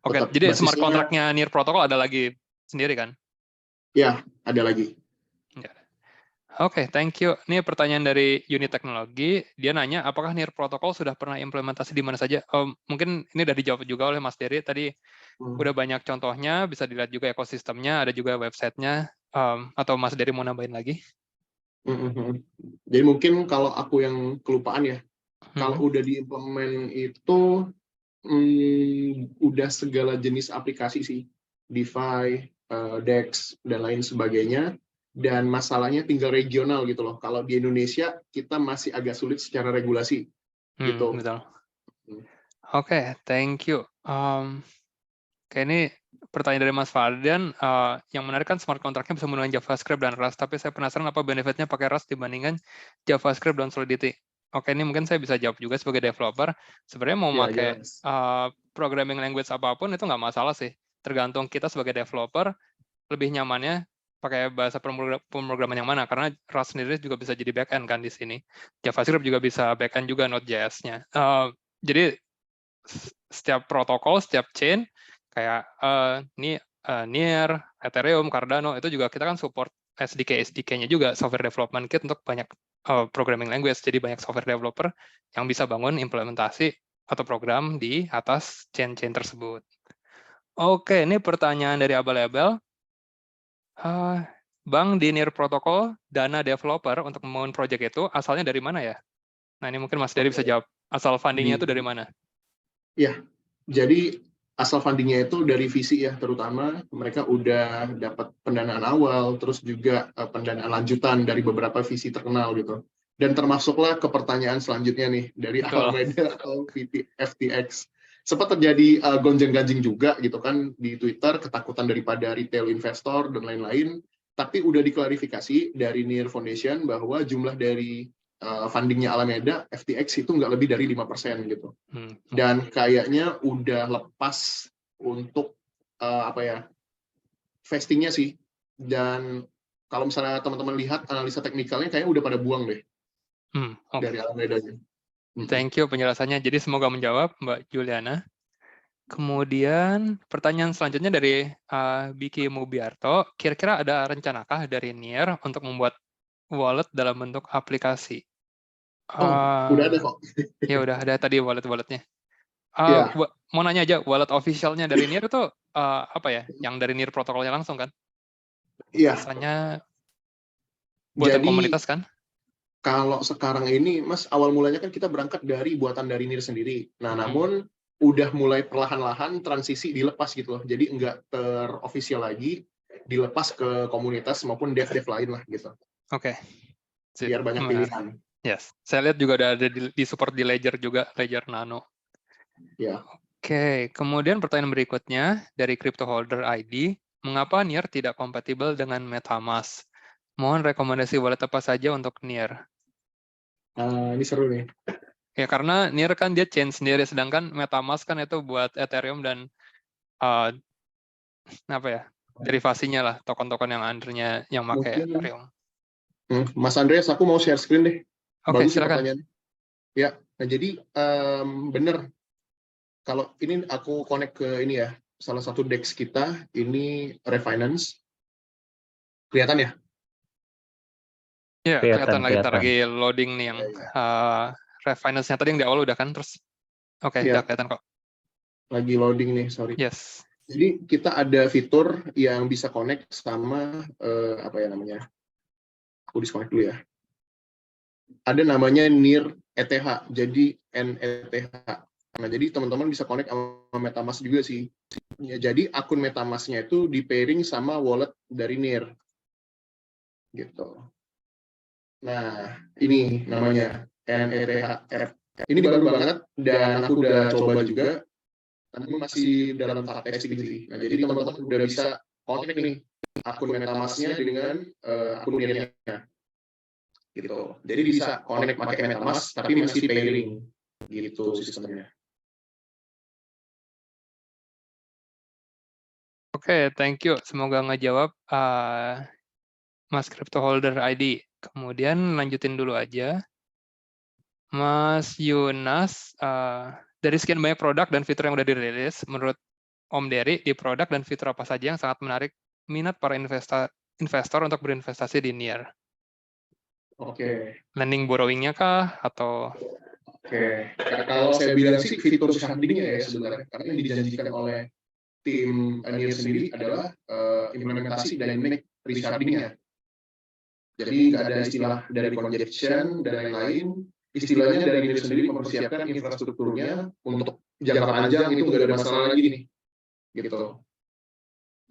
Oke, Tetap jadi smart basisnya, contract-nya NIR Protocol ada lagi sendiri kan? ya, ada lagi. Oke, thank you. Ini pertanyaan dari Unit Teknologi. Dia nanya, apakah NIR Protocol sudah pernah implementasi di mana saja? Mungkin ini udah dijawab juga oleh Mas Dery. Tadi udah banyak contohnya, bisa dilihat juga ekosistemnya, ada juga websitenya. Atau Mas Dery mau nambahin lagi? Jadi mungkin kalau aku yang kelupaan ya, kalau udah diimplement itu udah segala jenis aplikasi sih, DeFi, DEX, dan lain sebagainya. Dan masalahnya tinggal regional gitu loh. Kalau di Indonesia, kita masih agak sulit secara regulasi. Gitu. Betul. Oke, thank you. Kayak ini pertanyaan dari Mas Fardan, yang menarik kan smart contract-nya bisa menggunakan JavaScript dan Rust, tapi saya penasaran apa benefit-nya pakai Rust dibandingkan JavaScript dan Solidity. Oke, ini mungkin saya bisa jawab juga sebagai developer. Sebenarnya mau pakai programming language apapun itu nggak masalah sih. Tergantung kita sebagai developer, lebih nyamannya pakai bahasa pemrograman yang mana, karena Rust sendiri juga bisa jadi backend kan di sini. JavaScript juga bisa backend juga Node.js-nya. Jadi setiap protokol, setiap chain, kayak NIR, Ethereum, Cardano, itu juga kita kan support SDK-nya juga, software development kit untuk banyak programming language, jadi banyak software developer yang bisa bangun implementasi atau program di atas chain-chain tersebut. Oke, ini pertanyaan dari Abel-Abel. Bang, di NIR Protocol, dana developer untuk membangun project itu asalnya dari mana ya? Nah, ini mungkin Mas Dery bisa jawab. Asal fundingnya itu dari mana? Ya, jadi asal fundingnya itu dari VC ya, terutama mereka udah dapat pendanaan awal, terus juga pendanaan lanjutan dari beberapa VC terkenal gitu. Dan termasuklah ke pertanyaan selanjutnya nih, dari Alameda atau FTX. Sempat terjadi gonjang-ganjing juga gitu kan di Twitter, ketakutan daripada retail investor dan lain-lain, tapi udah diklarifikasi dari NIR Foundation bahwa jumlah dari fundingnya Alameda, FTX itu nggak lebih dari 5% gitu. Dan kayaknya udah lepas untuk vestingnya sih. Dan kalau misalnya teman-teman lihat analisa teknikalnya, kayaknya udah pada buang deh dari Alameda-nya. Thank you penjelasannya. Jadi semoga menjawab, Mbak Juliana. Kemudian pertanyaan selanjutnya dari Biki Mubiarto, kira-kira ada rencanakah dari NIR untuk membuat wallet dalam bentuk aplikasi? Udah ada kok. Ya udah ada tadi wallet-walletnya. Ya. Mau nanya aja, wallet officialnya dari NIR itu apa ya? Yang dari NIR protokolnya langsung kan? Iya. Biasanya buatan komunitas kan? Kalau sekarang ini, Mas, awal mulanya kan kita berangkat dari buatan dari NIR sendiri. Nah, namun udah mulai perlahan-lahan transisi dilepas gitu loh. Jadi nggak terofficial lagi, dilepas ke komunitas maupun dev-dev lain lah gitu. Oke. Biar banyak pilihan. Yes, saya lihat juga ada di support di Ledger juga, Ledger Nano. Ya. Oke, kemudian pertanyaan berikutnya dari Crypto Holder ID, mengapa NIR tidak kompatibel dengan MetaMask? Mohon rekomendasi wallet apa saja untuk NIR? Ini seru nih. Ya, karena NIR kan dia chain sendiri, sedangkan MetaMask kan itu buat Ethereum dan derivasinya lah, token-token yang undernya yang pakai Ethereum. Mas Andreas, aku mau share screen deh. Oke, bagus silakan. Pertanyaannya. Ya, nah jadi bener. Kalau ini aku connect ke ini ya, salah satu DEX kita, ini Refinance. Kelihatan ya? Ya, kelihatan lagi loading nih yang Refinance-nya tadi yang di awal udah kan, terus oke, udah kelihatan kok. Lagi loading nih, sorry. Yes. Jadi kita ada fitur yang bisa connect sama apa ya namanya? Aku disconnect dulu ya. Ada namanya NIR ETH, jadi NETH. Nah, jadi teman-teman bisa connect sama MetaMask juga sih. Ya, jadi akun MetaMask-nya itu di-pairing sama wallet dari NIR. Gitu. Nah, ini namanya NETH. Ini baru banget dan aku udah coba juga. Namun masih dalam tahap testing sih. Nah, jadi teman-teman udah bisa connect nih akun MetaMask-nya dengan akun NIR-nya. gitu. Jadi bisa connect pakai MetaMask tapi masih pairing gitu sistemnya. Oke, thank you. Semoga ngejawab Mas Crypto Holder ID. Kemudian lanjutin dulu aja. Mas Yunas, dari sekian banyak produk dan fitur yang udah dirilis, menurut Om Dery, di produk dan fitur apa saja yang sangat menarik minat para investor untuk berinvestasi di NIR? Oke. Lending borrowing-nya kah? Atau Oke. Nah, kalau saya bilang sih fitur sharding-nya ya sebenarnya, karena yang dijanjikan oleh tim NIR sendiri adalah implementasi dynamic resharding-nya. Jadi nggak ada istilah dari congestion dan lain-lain. Istilahnya dari NIR sendiri mempersiapkan infrastrukturnya untuk jangka panjang itu nggak ada masalah lagi nih, gitu.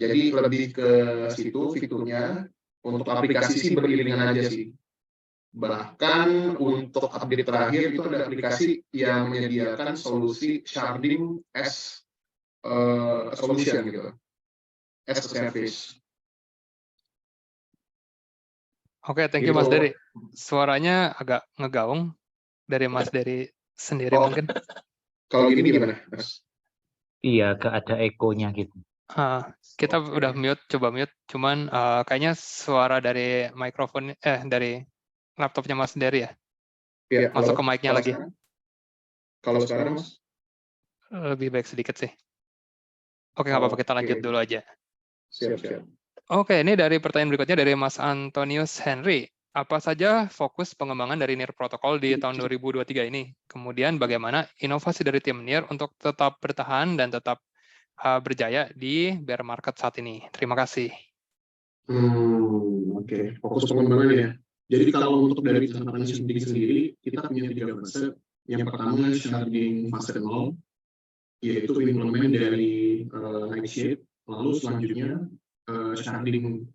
Jadi lebih ke situ fiturnya. Untuk aplikasi sih beriringan aja sih. Bahkan untuk update terakhir itu ada aplikasi yang menyediakan solusi sharding as solution gitu, as a service. Oke, thank you Mas Dery. Suaranya agak ngegaung dari Mas Dery sendiri mungkin. Kalau gini gimana, Mas? Iya, agak ada ekonya gitu. Kita udah mute, coba mute. Cuman kayaknya suara dari mikrofon, dari laptopnya Mas Dery ya? Ya, Masuk ke mic-nya lagi. Kalau sekarang, Mas? Lebih baik sedikit sih. Oke, nggak apa-apa, kita lanjut dulu aja. Siap. Oke, ini dari pertanyaan berikutnya dari Mas Antonius Henry. Apa saja fokus pengembangan dari NIR Protocol di tahun 2023 ini? Kemudian bagaimana inovasi dari tim NIR untuk tetap bertahan dan tetap berjaya di bear market saat ini? Terima kasih. Oke. Fokus pengembangan ya. Jadi kalau untuk dari tahapan sendiri, kita punya 3 fase. Yang pertama sharding fase 0, yaitu implement dari Nightshade. Lalu selanjutnya sharding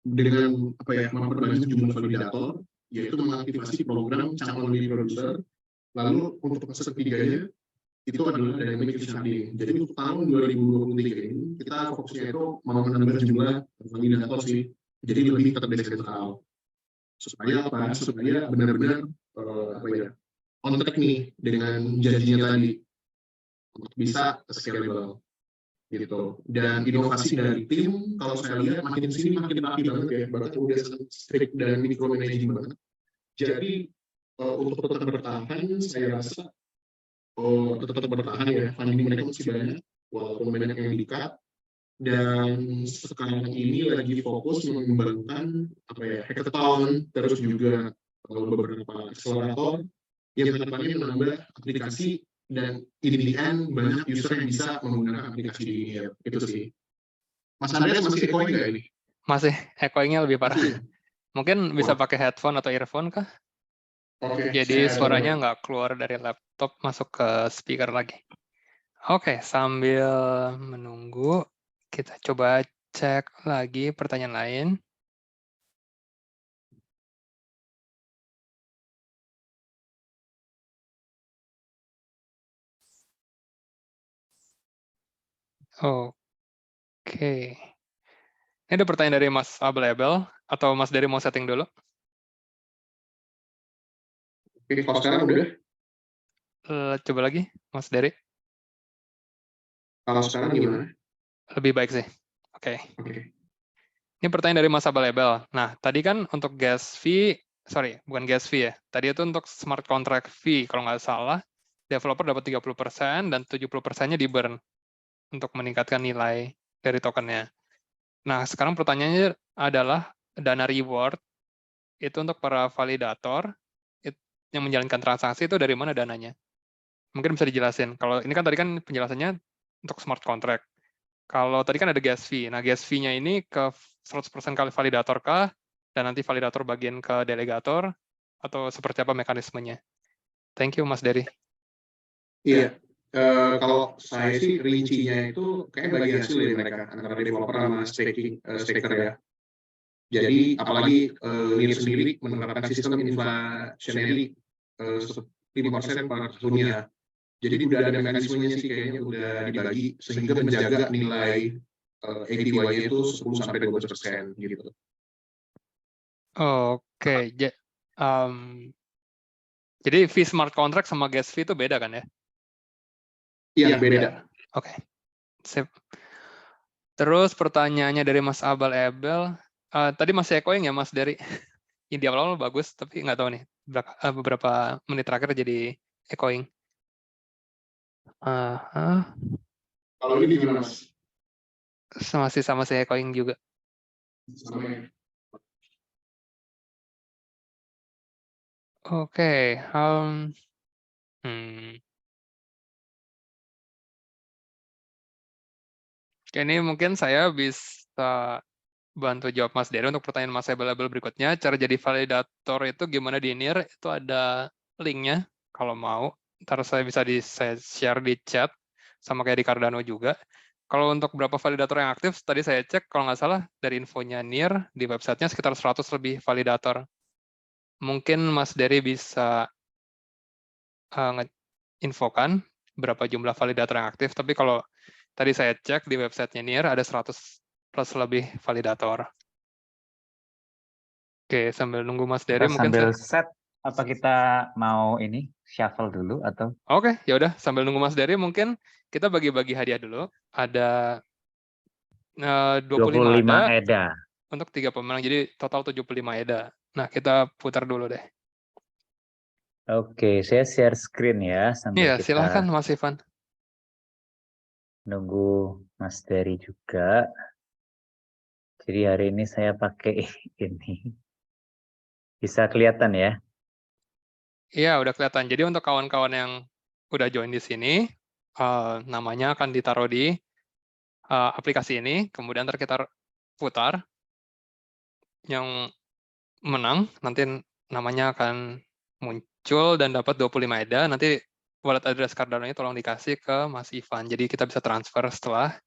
dengan memperbanyak jumlah validator, yaitu mengaktifasi program calon lead producer. Lalu untuk fase ketiganya itu adalah dynamic sharding. Jadi untuk tahun 2023 ini kita fokusnya itu mau menambah jumlah validator sih. Jadi lebih terdesentral. Supaya apa? Supaya benar-benar on track nih dengan janjinya tadi untuk bisa scalable. Gitu. Dan inovasi dari tim, kalau saya lihat makin sini makin rapi banget ya, bahkan udah strict dan micromanaging banget. Jadi untuk tetap bertahan, saya rasa tetap bertahan ya, funding mereka masih banyak, walaupun banyak yang di-cut. Dan sekarang ini lagi fokus mengembangkan hackathon, terus juga beberapa akselerator yang harapannya menambah aplikasi. Dan in the end banyak user yang bisa menggunakan aplikasi di NIR. Itu sih. Mas Andreas masih echoing nggak ini? Masih, echoing-nya lebih parah. Mungkin bisa pakai headphone atau earphone kah? Oke. Jadi suaranya nggak keluar dari laptop, masuk ke speaker lagi. Oke, sambil menunggu, kita coba cek lagi pertanyaan lain. Oke. Ini ada pertanyaan dari Mas Abel, atau Mas Dery mau setting dulu? Oke, kalau sekarang udah? Coba lagi, Mas Dery. Kalau sekarang gimana? Lebih baik sih. Oke. Ini pertanyaan dari Mas Abel. Nah, tadi kan untuk gas fee, bukan gas fee ya. Tadi itu untuk smart contract fee, kalau nggak salah, developer dapat 30% dan 70%-nya di burn untuk meningkatkan nilai dari tokennya. Nah, sekarang pertanyaannya adalah dana reward itu untuk para validator yang menjalankan transaksi itu dari mana dananya? Mungkin bisa dijelasin. Kalau ini kan tadi kan penjelasannya untuk smart contract. Kalau tadi kan ada gas fee. Nah, gas fee-nya ini ke 100% kali validator kah? Dan nanti validator bagian ke delegator? Atau seperti apa mekanismenya? Thank you, Mas Dery. Iya. Kalau saya sih rincinya itu kayak bagi hasil dari mereka, antara developer sama staker ya. Jadi, apalagi NIR sendiri menerapkan sistem inflationary 5% per tahunnya. Jadi udah ada mekanismenya sih kayaknya udah dibagi sehingga menjaga nilai APY-nya itu 10-12% gitu. Oke, Jadi fee smart contract sama gas fee itu beda kan ya? Iya, beda. Oke. Sip. Terus pertanyaannya dari Mas Abal Ebel, tadi masih echoing ya Mas dari di awal-awal bagus, tapi nggak tahu nih beberapa menit terakhir jadi echoing. Kalau ini gimana, Mas? Masih sama saya echoing juga. Sama ya? Oke, ini mungkin saya bisa bantu jawab Mas Dery untuk pertanyaan Mas Abel berikutnya. Cara jadi validator itu gimana di NIR? Itu ada linknya kalau mau. Ntar saya bisa saya share di chat, sama kayak di Cardano juga. Kalau untuk berapa validator yang aktif, tadi saya cek, kalau nggak salah, dari infonya NIR, di websitenya sekitar 100 lebih validator. Mungkin Mas Dery bisa infokan berapa jumlah validator yang aktif, tapi kalau tadi saya cek di websitenya NIR, ada 100 plus lebih validator. Oke, sambil nunggu Mas Dery, mungkin sambil set, apa kita mau ini shuffle dulu atau? Oke, ya udah sambil nunggu Mas Dery, mungkin kita bagi-bagi hadiah dulu. Ada 25 EDA. Untuk 3 pemenang, jadi total 75 EDA. Nah, kita putar dulu deh. Oke, saya share screen ya sambil Iya, kita silahkan Mas Ivan. nunggu Mas Dery juga. Jadi hari ini saya pakai ini. Bisa kelihatan ya? Iya, udah kelihatan. Jadi untuk kawan-kawan yang udah join di sini, namanya akan ditaruh di aplikasi ini, kemudian ntar kita putar. Yang menang, nanti namanya akan muncul dan dapat 25 EDA. Nanti wallet address Cardano-nya tolong dikasih ke Mas Ivan. Jadi kita bisa transfer setelah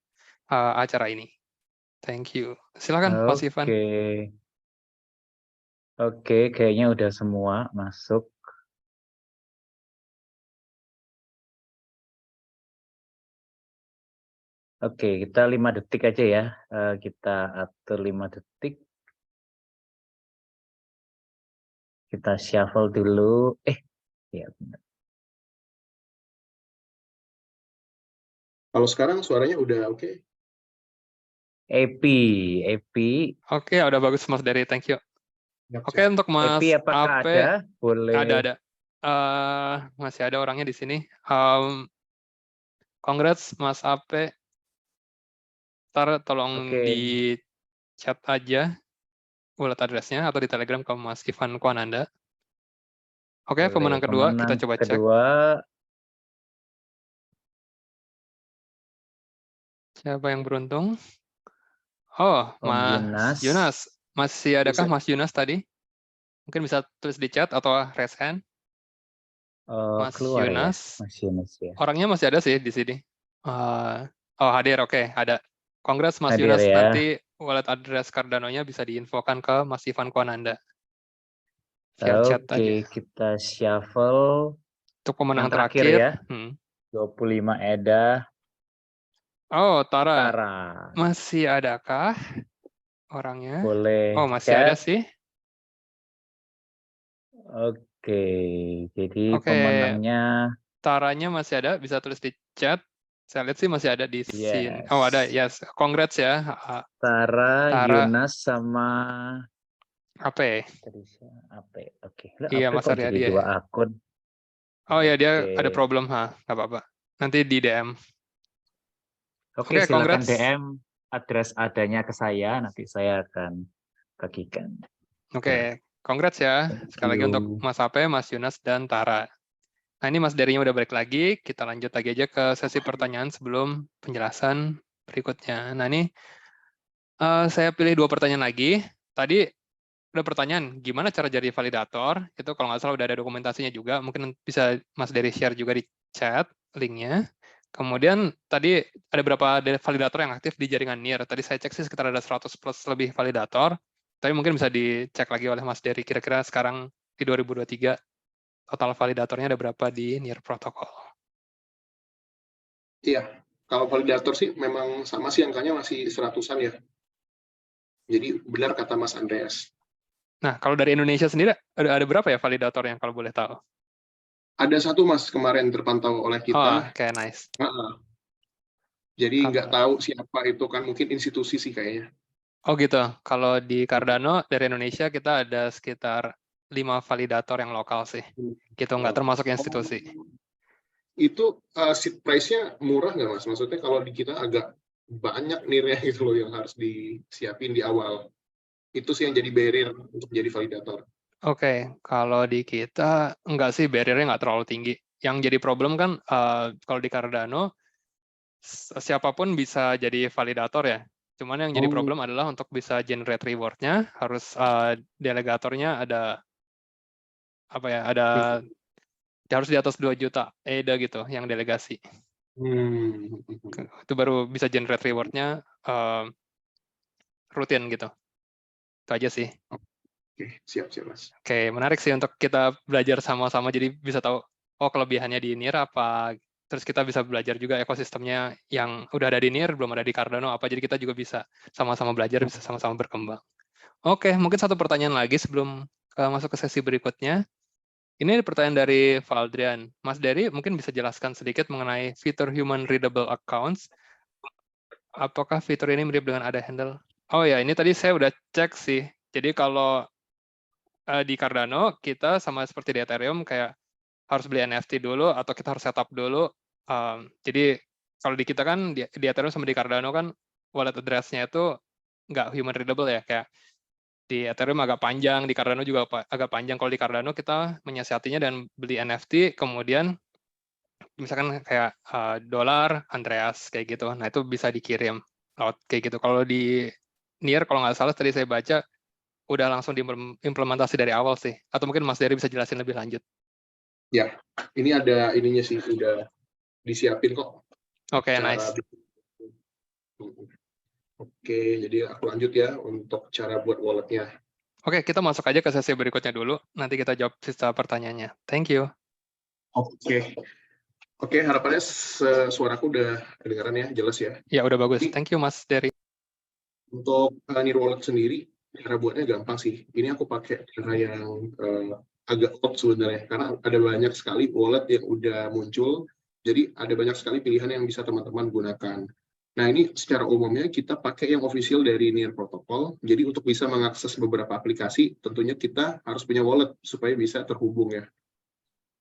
acara ini. Thank you. Silakan Mas Ivan. Oke, kayaknya udah semua masuk. Oke, kita 5 detik aja ya. Kita atur 5 detik. Kita shuffle dulu. Ya benar. Kalau sekarang suaranya udah oke? Epi. Oke, udah bagus Mas Dery. Thank you. Oke, untuk Mas Epi apakah Ape, ada? Boleh. ada. Masih ada orangnya di sini. Congrats Mas Ape. Ntar tolong di chat aja wallet address-nya atau di Telegram ke Mas Ivan Kwananda. Oke, pemenang kedua kita coba cek. Siapa yang beruntung? Oh, Mas Yunas. Masih adakah Mas Yunas tadi? Mungkin bisa tulis di chat atau raise hand. Mas Yunas. Ya? Mas Yunas ya. Orangnya masih ada sih di sini. Hadir, oke, ada. Congrats Mas hadir, Yunas, ya. nanti wallet address Cardano-nya bisa diinfokan ke Mas Ivan Kwananda. Via chat aja. Kita shuffle. Untuk pemenang yang terakhir ya. 25 EDA. Oh, Tara. Masih adakah orangnya? Boleh. Oh, masih ada sih. Oke, jadi pemenangnya. Taranya masih ada, bisa tulis di chat. Saya lihat sih masih ada di sini. Oh, ada, yes. Congrats ya. Tara, Yunas, sama Ape. Oke. Iya, Mas Arya dia. 2 akun. Oh ya, dia ada problem, nggak apa-apa. Nanti di DM. Oke, silakan DM address adanya ke saya, nanti saya akan bagikan. Oke, congrats ya. Sekali lagi untuk Mas Ape, Mas Yunas, dan Tara. Nah, ini Mas Dery-nya udah balik lagi. Kita lanjut lagi aja ke sesi pertanyaan sebelum penjelasan berikutnya. Nah, ini saya pilih 2 pertanyaan lagi. Tadi udah pertanyaan, gimana cara jadi validator? Itu kalau nggak salah udah ada dokumentasinya juga. Mungkin bisa Mas Dery share juga di chat linknya. Kemudian tadi ada berapa validator yang aktif di jaringan NIR. Tadi saya cek sih sekitar ada 100 plus lebih validator. Tapi mungkin bisa dicek lagi oleh Mas Dery. Kira-kira sekarang di 2023 total validatornya ada berapa di NIR protokol? Iya, kalau validator sih memang sama sih angkanya masih 100-an ya. Jadi benar kata Mas Andreas. Nah, kalau dari Indonesia sendiri ada berapa ya validator yang kalau boleh tahu? Ada satu Mas kemarin terpantau oleh Oh, kita. kayak nice. Jadi nggak tahu siapa itu, kan mungkin institusi sih kayaknya. Oh gitu. Kalau di Cardano dari Indonesia kita ada sekitar 5 validator yang lokal sih. Gitu, nggak termasuk institusi. Itu seed price-nya murah nggak Mas? Maksudnya kalau di kita agak banyak nirnya gitu loh yang harus disiapin di awal. Itu sih yang jadi barrier untuk jadi validator. Oke, kalau di kita enggak sih, barrier-nya nggak terlalu tinggi. Yang jadi problem kan kalau di Cardano siapapun bisa jadi validator ya. Cuman yang jadi problem adalah untuk bisa generate reward-nya harus delegatornya ada apa ya? Harus di atas 2 juta ADA gitu yang delegasi. Itu baru bisa generate reward-nya rutin gitu. Itu aja sih. Oke, siap Mas. Oke, menarik sih untuk kita belajar sama-sama, jadi bisa tahu, oh kelebihannya di NIR apa, terus kita bisa belajar juga ekosistemnya yang udah ada di NIR, belum ada di Cardano apa, jadi kita juga bisa sama-sama belajar, bisa sama-sama berkembang. Oke, mungkin satu pertanyaan lagi sebelum masuk ke sesi berikutnya. Ini pertanyaan dari Valdrian. Mas Dery mungkin bisa jelaskan sedikit mengenai fitur human readable accounts. Apakah fitur ini mirip dengan ada handle? Oh ya, ini tadi saya udah cek sih. Jadi kalau di Cardano kita sama seperti di Ethereum kayak harus beli NFT dulu atau kita harus setup dulu. Jadi kalau di kita kan di Ethereum sama di Cardano kan wallet address-nya itu nggak human readable ya, kayak di Ethereum agak panjang, di Cardano juga agak panjang. Kalau di Cardano kita menyiasatinya dan beli NFT, kemudian misalkan kayak dolar, Andreas kayak gitu. Nah itu bisa dikirim lewat kayak gitu. Kalau di NIR kalau nggak salah tadi saya baca udah langsung diimplementasi dari awal sih. Atau mungkin Mas Dery bisa jelasin lebih lanjut. Ya, ini ada ininya sih, udah disiapin kok. Oke, nice. Oke, jadi aku lanjut ya untuk cara buat walletnya. Oke, kita masuk aja ke sesi berikutnya dulu. Nanti kita jawab sisa pertanyaannya. Thank you. Oke, harapannya suaraku udah kedengaran ya, jelas ya. Ya, udah bagus. Thank you, Mas Dery. Untuk NIR Wallet sendiri, cara buatnya gampang sih. Ini aku pakai cara yang agak top sebenarnya, karena ada banyak sekali wallet yang udah muncul, jadi ada banyak sekali pilihan yang bisa teman-teman gunakan. Nah, ini secara umumnya kita pakai yang official dari NIR Protocol, jadi untuk bisa mengakses beberapa aplikasi, tentunya kita harus punya wallet supaya bisa terhubung ya.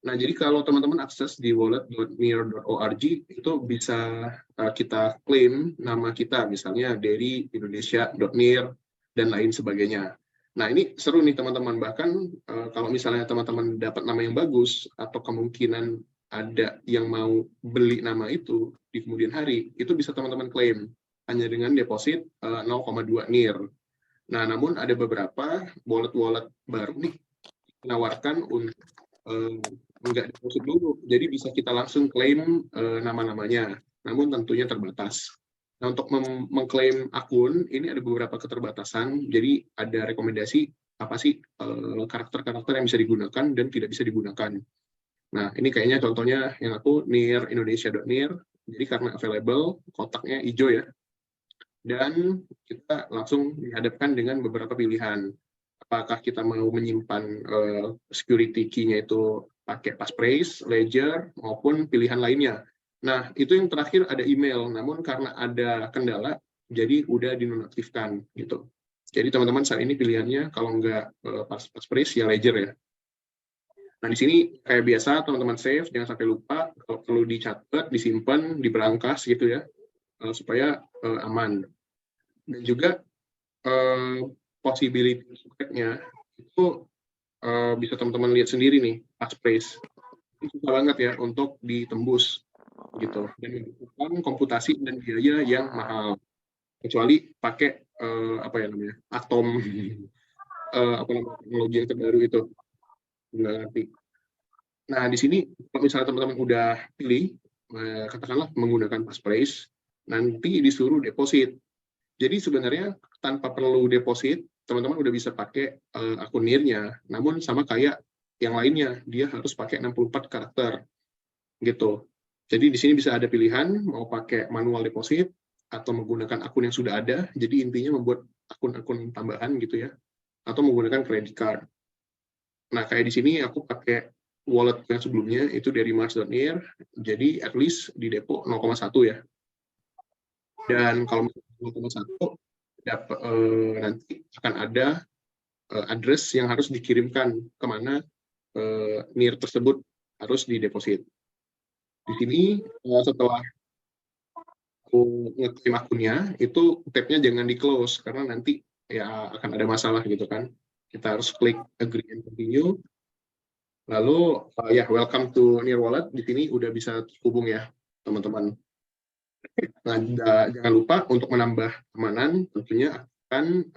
Nah, jadi kalau teman-teman akses di wallet.nir.org, itu bisa kita klaim nama kita, misalnya dari Indonesia.nir, dan lain sebagainya. Nah, ini seru nih teman-teman, bahkan kalau misalnya teman-teman dapat nama yang bagus, atau kemungkinan ada yang mau beli nama itu di kemudian hari, itu bisa teman-teman klaim, hanya dengan deposit 0,2 NIR. Nah, namun ada beberapa wallet-wallet baru nih, menawarkan untuk nggak deposit dulu, jadi bisa kita langsung klaim nama-namanya, namun tentunya terbatas. Nah, untuk mengklaim akun, ini ada beberapa keterbatasan, jadi ada rekomendasi apa sih karakter-karakter yang bisa digunakan dan tidak bisa digunakan. Nah, ini kayaknya contohnya yang aku NIR Indonesia.nir, jadi karena available, kotaknya hijau ya, dan kita langsung dihadapkan dengan beberapa pilihan. Apakah kita mau menyimpan security key-nya itu pakai passphrase, ledger, maupun pilihan lainnya. Nah, itu yang terakhir ada email, namun karena ada kendala, jadi udah dinonaktifkan gitu. Jadi teman-teman saat ini pilihannya kalau nggak passphrase ya ledger ya. Nah, di sini kayak biasa teman-teman save, jangan sampai lupa, kalau perlu dicatat, disimpan, diberangkas gitu ya, supaya aman. Dan juga possibility-nya itu bisa teman-teman lihat sendiri nih, passphrase. Ini susah banget ya untuk ditembus gitu, dan membutuhkan komputasi dan biaya yang mahal, kecuali pakai apa ya namanya, atom apa namanya, teknologi yang terbaru itu, nggak ngerti. Nah, di sini kalau misalnya teman-teman udah pilih, katakanlah menggunakan passphrase, nanti disuruh deposit. Jadi sebenarnya tanpa perlu deposit, teman-teman udah bisa pakai akun NIR-nya, namun sama kayak yang lainnya, dia harus pakai 64 karakter gitu. Jadi di sini bisa ada pilihan mau pakai manual deposit atau menggunakan akun yang sudah ada. Jadi intinya membuat akun-akun tambahan gitu ya. atau menggunakan credit card. Nah, kayak di sini aku pakai wallet yang sebelumnya itu dari Mars.near, jadi at least di depo 0,1 ya. Dan kalau 0,1 nanti akan ada address yang harus dikirimkan kemana NIR tersebut harus dideposit. Di sini setelah aku ngeklaim akunnya, itu tab-nya jangan di-close karena nanti ya akan ada masalah gitu kan. Kita harus klik agree and continue. Lalu ya welcome to NIR Wallet. Di sini udah bisa terhubung ya teman-teman. Nah, jangan lupa untuk menambah keamanan tentunya akan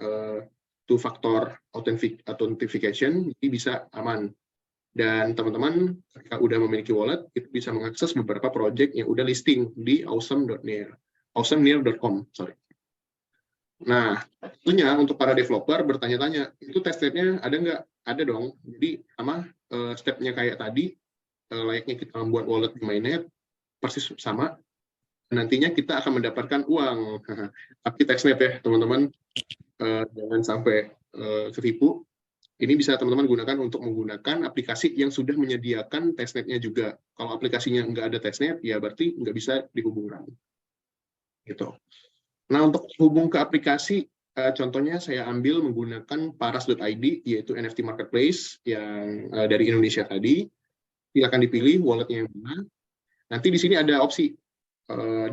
two-factor authentication, jadi bisa aman. Dan teman-teman ketika udah memiliki wallet, itu bisa mengakses beberapa project yang udah listing di awesomenear.com. Nah, tentunya untuk para developer bertanya-tanya, itu testnetnya ada nggak? Ada dong. Jadi sama stepnya kayak tadi, layaknya kita membuat wallet di mainnet, persis sama. Nantinya kita akan mendapatkan uang. Tapi testnet ya, teman-teman. Jangan sampai ketipu. Ini bisa teman-teman gunakan untuk menggunakan aplikasi yang sudah menyediakan testnetnya juga. Kalau aplikasinya nggak ada testnet, ya berarti nggak bisa dihubungkan. Gitu. Nah, untuk hubung ke aplikasi, contohnya saya ambil menggunakan paras.id, yaitu NFT marketplace yang dari Indonesia tadi. Silakan dipilih walletnya yang mana. Nanti di sini ada opsi,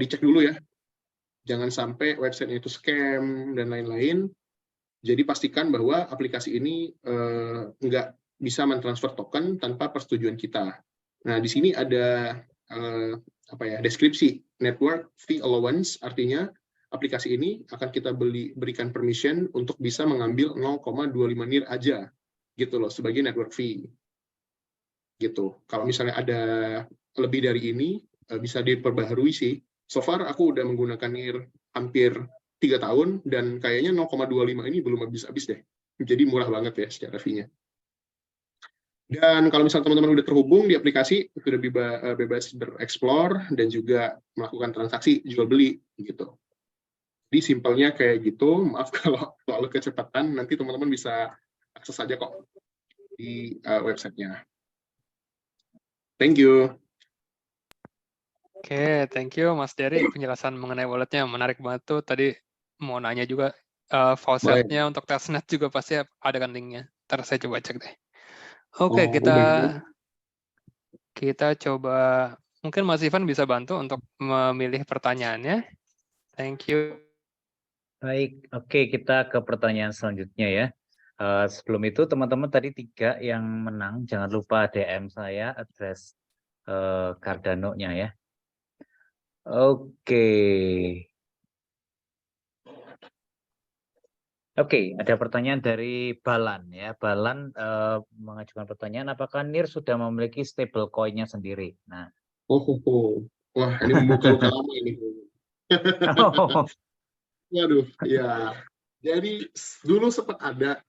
dicek dulu ya. Jangan sampai website itu scam dan lain-lain. Jadi pastikan bahwa aplikasi ini nggak bisa mentransfer token tanpa persetujuan kita. Nah, di sini ada deskripsi network fee allowance, artinya aplikasi ini akan kita berikan permission untuk bisa mengambil 0,25 NIR aja, gitu loh, sebagai network fee. Gitu. Kalau misalnya ada lebih dari ini, bisa diperbaharui sih. So far aku udah menggunakan NIR hampir 3 tahun, dan kayaknya 0,25 ini belum habis-habis deh. Jadi murah banget ya secara fee-nya. Dan kalau misalnya teman-teman udah terhubung di aplikasi, sudah bebas bereksplor dan juga melakukan transaksi jual-beli gitu. Jadi simpelnya kayak gitu, maaf kalau soal kecepatan, nanti teman-teman bisa akses aja kok di websitenya. Thank you. Oke, thank you Mas Dery. Penjelasan mengenai walletnya menarik banget tuh. Tadi mau nanya juga, faucetnya untuk testnet juga pasti ada kan linknya. Ntar saya coba cek deh. Oke, kita coba, mungkin Mas Ivan bisa bantu untuk memilih pertanyaannya. Thank you. Baik, oke, kita ke pertanyaan selanjutnya ya. Sebelum itu teman-teman tadi 3 yang menang, jangan lupa DM saya address Cardano-nya ya. Oke, ada pertanyaan dari Balan ya. Balan mengajukan pertanyaan, apakah NIR sudah memiliki stablecoin-nya sendiri? Nah, wah, ini membuka luka lama ini. Waduh, ya. Jadi dulu sempat ada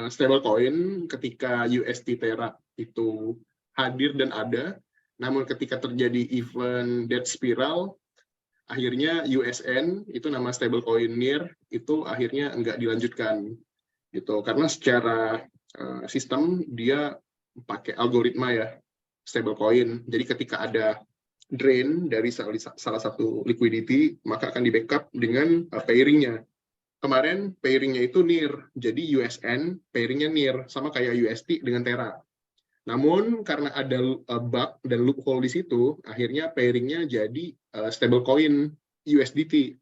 stablecoin ketika USD Terra itu hadir dan ada, namun ketika terjadi event death spiral, akhirnya USN itu nama stablecoin NIR itu akhirnya nggak dilanjutkan gitu, karena secara sistem dia pakai algoritma ya stablecoin. Jadi ketika ada drain dari salah satu liquidity, maka akan di backup dengan pairing-nya. Kemarin pairing-nya itu NIR, jadi USN pairing-nya NIR, sama kayak USD dengan Terra. Namun karena ada bug dan loophole di situ, akhirnya pairing-nya jadi stablecoin USDT.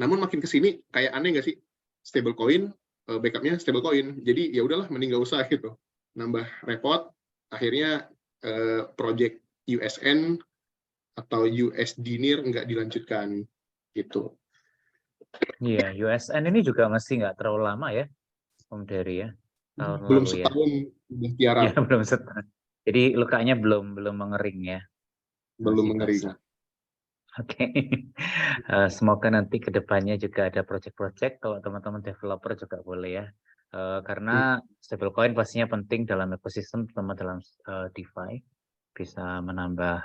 Namun makin ke sini kayak aneh nggak sih? Stablecoin, backup-nya stablecoin. Jadi ya udahlah, mending nggak usah gitu. Nambah repot, akhirnya project USN atau USD NIR nggak dilanjutkan gitu. iya, USN ini juga masih nggak terlalu lama ya, Om Dery ya. Tahun Belum lalu ya. setahun udah tiarap. Ya, belum setahun. Jadi lukanya belum mengering ya. Belum Masih mengering. basah. Oke. Semoga nanti ke depannya juga ada project-project, kalau teman-teman developer juga boleh ya. Karena stablecoin pastinya penting dalam ekosistem, terutama dalam DeFi. Bisa menambah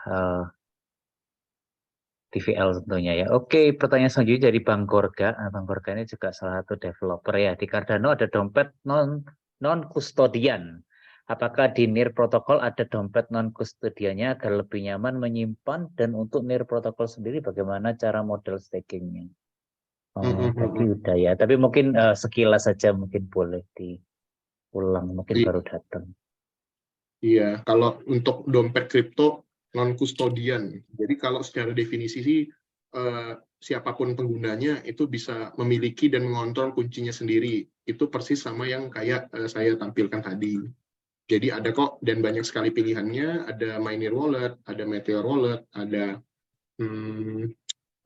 TVL tentunya ya. Oke, pertanyaan selanjutnya dari Bang Gorga. Nah, Bang Gorga ini juga salah satu developer ya. Di Cardano ada dompet non kustodian. Apakah di NIR protokol ada dompet non kustodiannya agar lebih nyaman menyimpan, dan untuk NIR protokol sendiri bagaimana cara model stakingnya? Oh, tadi udah ya. Tapi mungkin sekilas saja mungkin boleh diulang. Mungkin baru datang. Iya, kalau untuk dompet kripto non kustodian. Jadi kalau secara definisi sih siapapun penggunanya itu bisa memiliki dan mengontrol kuncinya sendiri. Itu persis sama yang kayak saya tampilkan tadi. Jadi ada kok, dan banyak sekali pilihannya. Ada Miner Wallet, ada Meteor Wallet, ada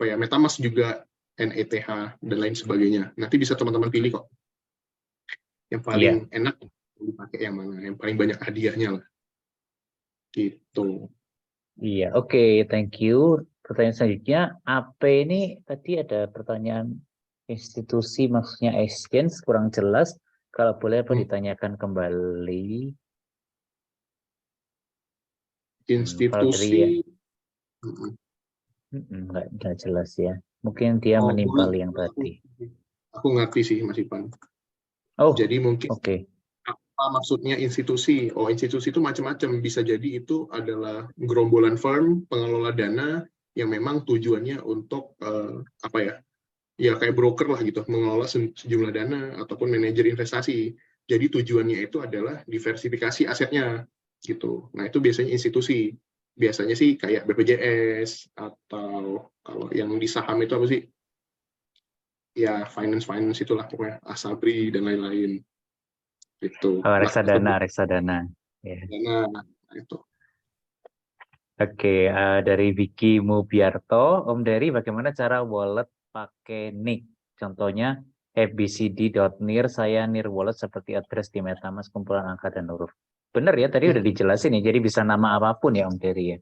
MetaMask juga, NETH, dan lain sebagainya. Nanti bisa teman-teman pilih kok. Yang paling enak dipakai yang mana, yang paling banyak hadiahnya lah. Gitu. Iya, oke, thank you. Pertanyaan selanjutnya, AP ini tadi ada pertanyaan institusi, maksudnya exchange, kurang jelas. Kalau boleh apa ditanyakan kembali? Institusi. Nggak jelas ya. Mungkin dia menimpal yang tadi. Aku ngerti sih, Mas Ipan. Oh, jadi mungkin oke. Apa maksudnya institusi? Oh, institusi itu macam-macam. Bisa jadi itu adalah gerombolan firm, pengelola dana yang memang tujuannya untuk apa ya? Ya kayak broker lah gitu, mengelola sejumlah dana ataupun manajer investasi. Jadi tujuannya itu adalah diversifikasi asetnya gitu. Nah, itu biasanya institusi. Biasanya sih kayak BPJS atau kalau yang di saham itu apa sih? Ya finance itulah pokoknya, Asabri dan lain-lain. Itu. Reksadana. Ya. Dana itu. Oke, dari Vicky Mubiarto, Om Dery, bagaimana cara wallet pakai NIK? Contohnya abcd.nir, saya NIR wallet seperti address di MetaMask, kumpulan angka dan huruf. Benar ya, tadi udah dijelasin ya, jadi bisa nama apapun ya Om Dery ya?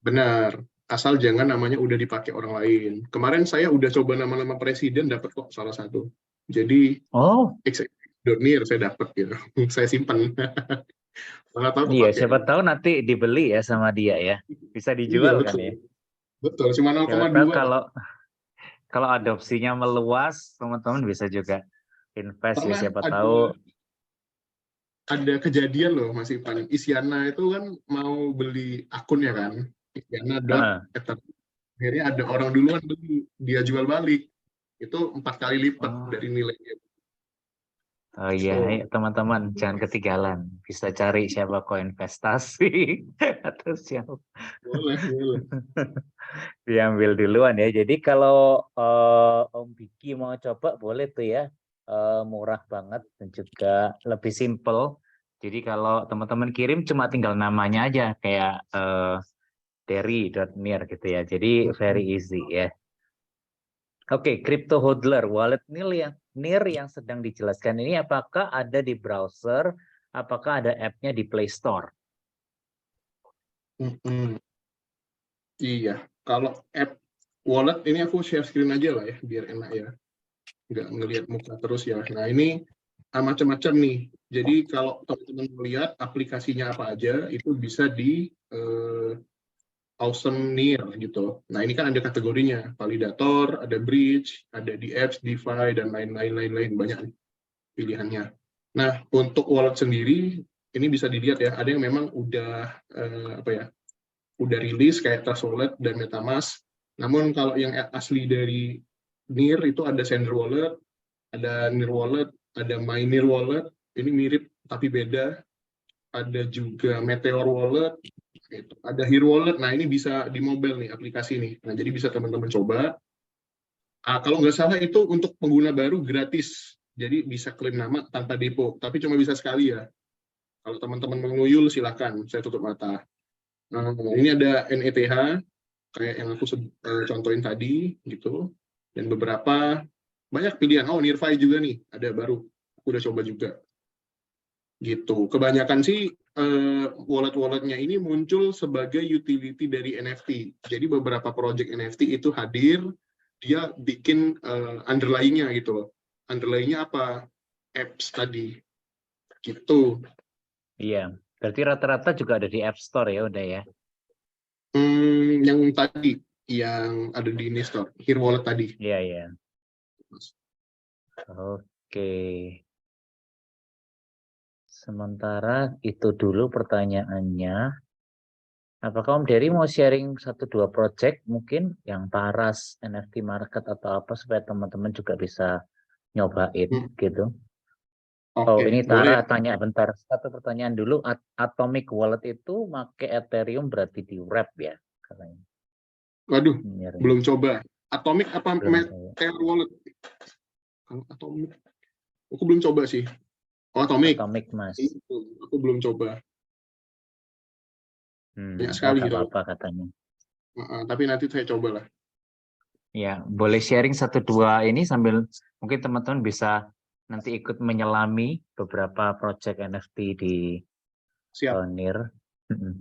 Benar, asal jangan namanya udah dipakai orang lain. Kemarin saya udah coba nama-nama presiden, dapat kok salah satu. Jadi, Donir saya dapat gitu, saya simpan. Iya, siapa tahu nanti dibeli ya sama dia ya, bisa dijual kan ya. Betul, cuma 0,2. Kalau adopsinya meluas, teman-teman bisa juga invest ya, siapa tahu. Ada kejadian loh, Mas Ipan. Isyana itu kan mau beli akunnya kan, Isyana akhirnya ada orang duluan beli, dia jual balik. Itu 4 kali lipat dari nilainya. Oh iya, teman-teman jangan ketinggalan. Bisa cari siapa koinvestasi atau siapa. Boleh. Diambil duluan ya. Jadi kalau Om Biki mau coba boleh tuh ya. Murah banget dan juga lebih simple. Jadi kalau teman-teman kirim cuma tinggal namanya aja kayak Dery.nir gitu ya. Jadi very easy ya. Oke, crypto hodler, wallet NIR yang sedang dijelaskan ini apakah ada di browser, apakah ada app-nya di Play Store? Iya, kalau app wallet ini aku share screen aja lah ya, biar enak ya. Nggak ngelihat muka terus ya. Nah, ini macam-macam nih. Jadi kalau teman-teman melihat aplikasinya apa aja, itu bisa di Awesome NIR gitu. Nah, ini kan ada kategorinya, validator, ada bridge, ada di apps, DeFi, dan lain-lain, banyak pilihannya. Nah, untuk wallet sendiri, ini bisa dilihat ya, ada yang memang udah udah rilis kayak Trust Wallet dan MetaMask. Namun kalau yang asli dari NIR itu ada Sender Wallet, ada NIR Wallet, ada MyNIR Wallet, ini mirip tapi beda. Ada juga Meteor Wallet, ada Hero Wallet. Nah, ini bisa di mobile nih aplikasi nih. Nah, jadi bisa teman-teman coba. Kalau nggak salah itu untuk pengguna baru gratis. Jadi bisa klaim nama tanpa depo, tapi cuma bisa sekali ya. Kalau teman-teman menguyul silakan, saya tutup mata. Nah, ini ada NETH kayak yang aku contohin tadi gitu. Dan beberapa banyak pilihan. Oh, Nirfi juga nih, ada baru. Aku udah coba juga. Gitu. Kebanyakan sih wallet-walletnya ini muncul sebagai utility dari NFT. Jadi beberapa project NFT itu hadir, dia bikin underlying-nya gitu loh. Underlying-nya apa? Apps tadi. Gitu. Iya, berarti rata-rata juga ada di App Store ya udah ya? Yang tadi, yang ada di NIR Store, Here Wallet tadi. Iya, iya. Oke. Sementara itu dulu pertanyaannya. Apakah Om Dery mau sharing 1-2 project mungkin yang Paras, NFT market atau apa supaya teman-teman juga bisa nyobain gitu. Oh, Oke, ini boleh. Tara tanya bentar. Satu pertanyaan dulu. Atomic Wallet itu pakai Ethereum berarti di wrap ya katanya. Waduh, Nyari. belum coba. Atomic apa Belum Meteor Wallet? Atomic. Aku belum coba sih. Oh, Atomic. Atomic, Mas. Aku belum coba. Banyak sekali Nggak gitu. apa-apa katanya. Tapi nanti saya coba lah. Ya, boleh sharing 1-2 ini sambil mungkin teman-teman bisa nanti ikut menyelami beberapa project NFT di Siap. NIR.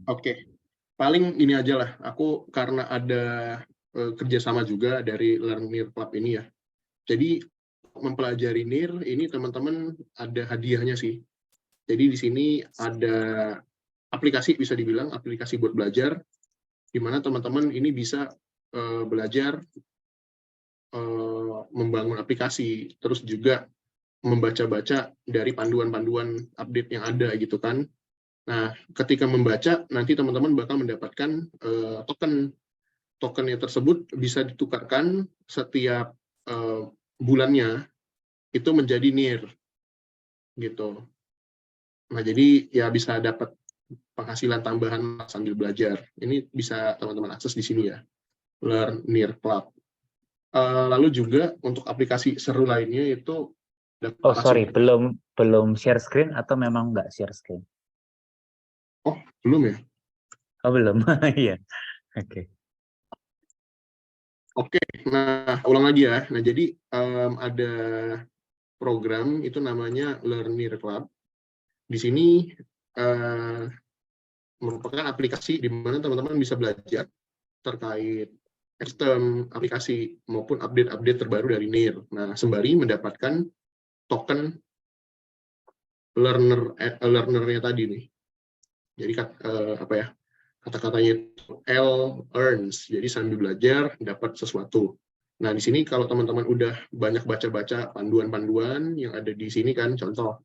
Oke. Paling ini aja lah. Aku karena ada kerjasama juga dari Learn NIR Club ini ya. Jadi mempelajari NIR ini teman-teman ada hadiahnya sih. Jadi di sini ada aplikasi, bisa dibilang aplikasi buat belajar, di mana teman-teman ini bisa belajar membangun aplikasi, terus juga membaca-baca dari panduan-panduan update yang ada gitu kan. Nah, ketika membaca, nanti teman-teman bakal mendapatkan token. Tokennya tersebut bisa ditukarkan setiap bulannya itu menjadi NIR gitu. Nah, jadi ya bisa dapat penghasilan tambahan sambil belajar. Ini bisa teman-teman akses di sini ya, Learn NIR Club. Lalu juga untuk aplikasi seru lainnya itu Oh sorry, belum share screen atau memang nggak share screen? Oh, belum ya? Oh belum, iya. Oke. Oke, nah ulang lagi ya. Nah jadi ada program itu namanya Learn NIR Club. Di sini merupakan aplikasi di mana teman-teman bisa belajar terkait sistem aplikasi maupun update-update terbaru dari NIR. Nah, sembari mendapatkan token learner-nya tadi nih. Jadi apa ya? Kata-katanya itu L earns. Jadi sambil belajar dapat sesuatu. Nah, di sini kalau teman-teman udah banyak baca-baca panduan-panduan yang ada di sini kan, contoh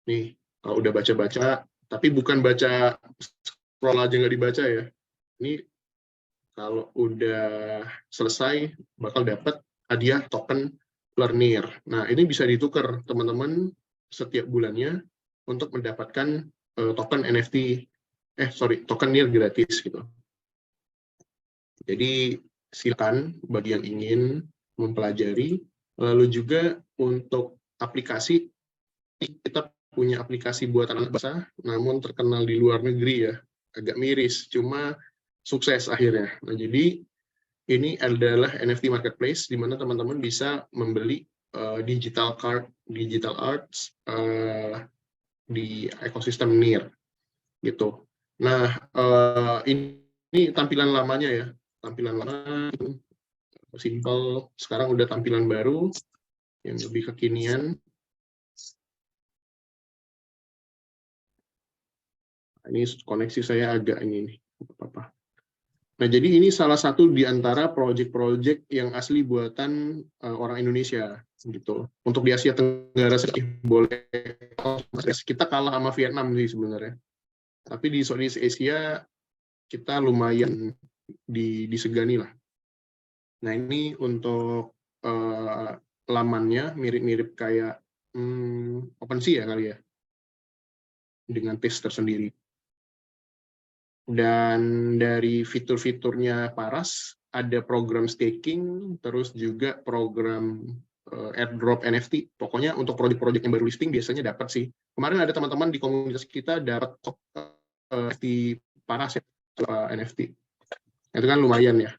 nih, kalau udah baca-baca, tapi bukan baca scroll aja nggak dibaca ya. Ini kalau udah selesai bakal dapat hadiah token Learn. Nah, ini bisa ditukar teman-teman setiap bulannya untuk mendapatkan token NFT, token NIR gratis gitu. Jadi silakan bagi yang ingin mempelajari. Lalu juga untuk aplikasi, kita punya aplikasi buatan anak bangsa, namun terkenal di luar negeri ya, agak miris, cuma sukses akhirnya. Nah, jadi ini adalah NFT marketplace di mana teman-teman bisa membeli digital arts di ekosistem NIR gitu. Nah, ini tampilan lamanya ya, tampilan lama simple. Sekarang udah tampilan baru yang lebih kekinian. Ini koneksi saya agak ini nih, apa-apa. Nah, jadi ini salah satu di antara proyek-proyek yang asli buatan orang Indonesia gitu. Untuk di Asia Tenggara sih boleh, kita kalah sama Vietnam sih sebenarnya. Tapi di Southeast Asia kita lumayan disegani lah. Nah, ini untuk lamannya mirip-mirip kayak OpenSea ya kali ya, dengan taste tersendiri. Dan dari fitur-fiturnya Paras, ada program staking, terus juga program airdrop NFT. Pokoknya untuk proyek-proyek yang baru listing biasanya dapat sih. Kemarin ada teman-teman di komunitas kita dapat NFT Paras ya, NFT. Itu kan lumayan ya.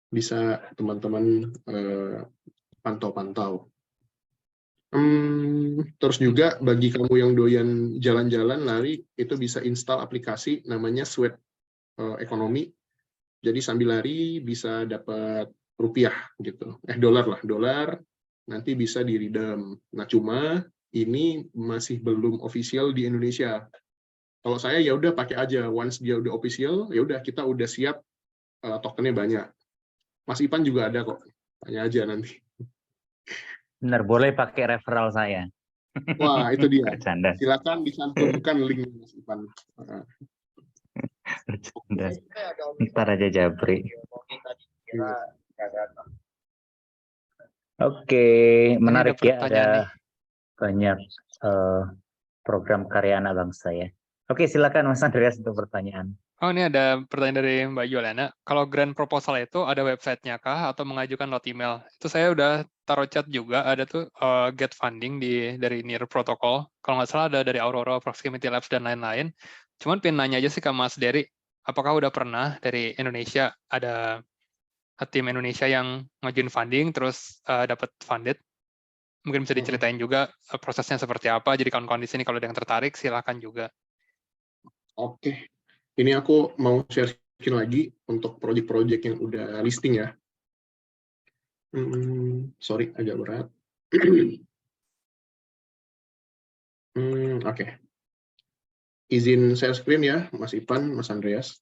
Bisa teman-teman pantau-pantau. Terus juga bagi kamu yang doyan jalan-jalan, lari, itu bisa install aplikasi namanya Sweat Ekonomi. Jadi sambil lari bisa dapat rupiah gitu, dolar, nanti bisa di-redeem. Nah, cuma ini masih belum official di Indonesia. Kalau saya ya udah pakai aja, once dia udah official, ya udah kita udah siap tokennya banyak. Mas Ipan juga ada kok, tanya aja nanti. Benar, boleh pakai referral saya. Wah, itu dia. Bercanda. Silakan dicantumkan link Mas Ipan. Bercanda. Ntar aja Jabri. Oke, menarik ya, ada banyak program karya anak bangsa ya. Oke, silakan Mas Andreas untuk pertanyaan. Oh, ini ada pertanyaan dari Mbak Yolana. Kalau grant proposal itu ada websitenya kah atau mengajukan lewat email? Itu saya udah taruh chat juga, ada tuh get funding dari NIR Protocol. Kalau nggak salah ada dari Aurora, Proximity Labs, dan lain-lain. Cuman pengen nanya aja sih ke Mas Dery, apakah udah pernah dari Indonesia ada tim Indonesia yang ngajuin funding terus dapat funded? Mungkin bisa diceritain juga prosesnya seperti apa. Jadi kawan-kawan di sini kalau ada yang tertarik, silakan juga. Oke. Ini aku mau share lagi untuk project-project yang udah listing ya. Sorry, agak berat. Oke. Izin share screen ya, Mas Ipan, Mas Andreas.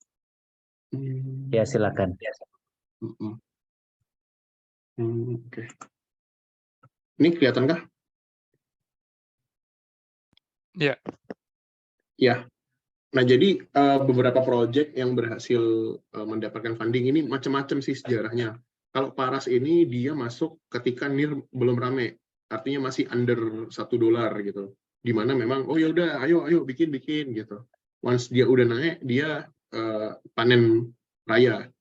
Ya, silakan. Oke. Ini kelihatankah? Iya. Ya. Nah, jadi beberapa proyek yang berhasil mendapatkan funding ini macam-macam sih sejarahnya. Kalau Paras ini dia masuk ketika NIR belum rame, artinya masih under $1 gitu. Di mana memang oh ya udah ayo bikin gitu. Once dia udah naik, dia panen raya.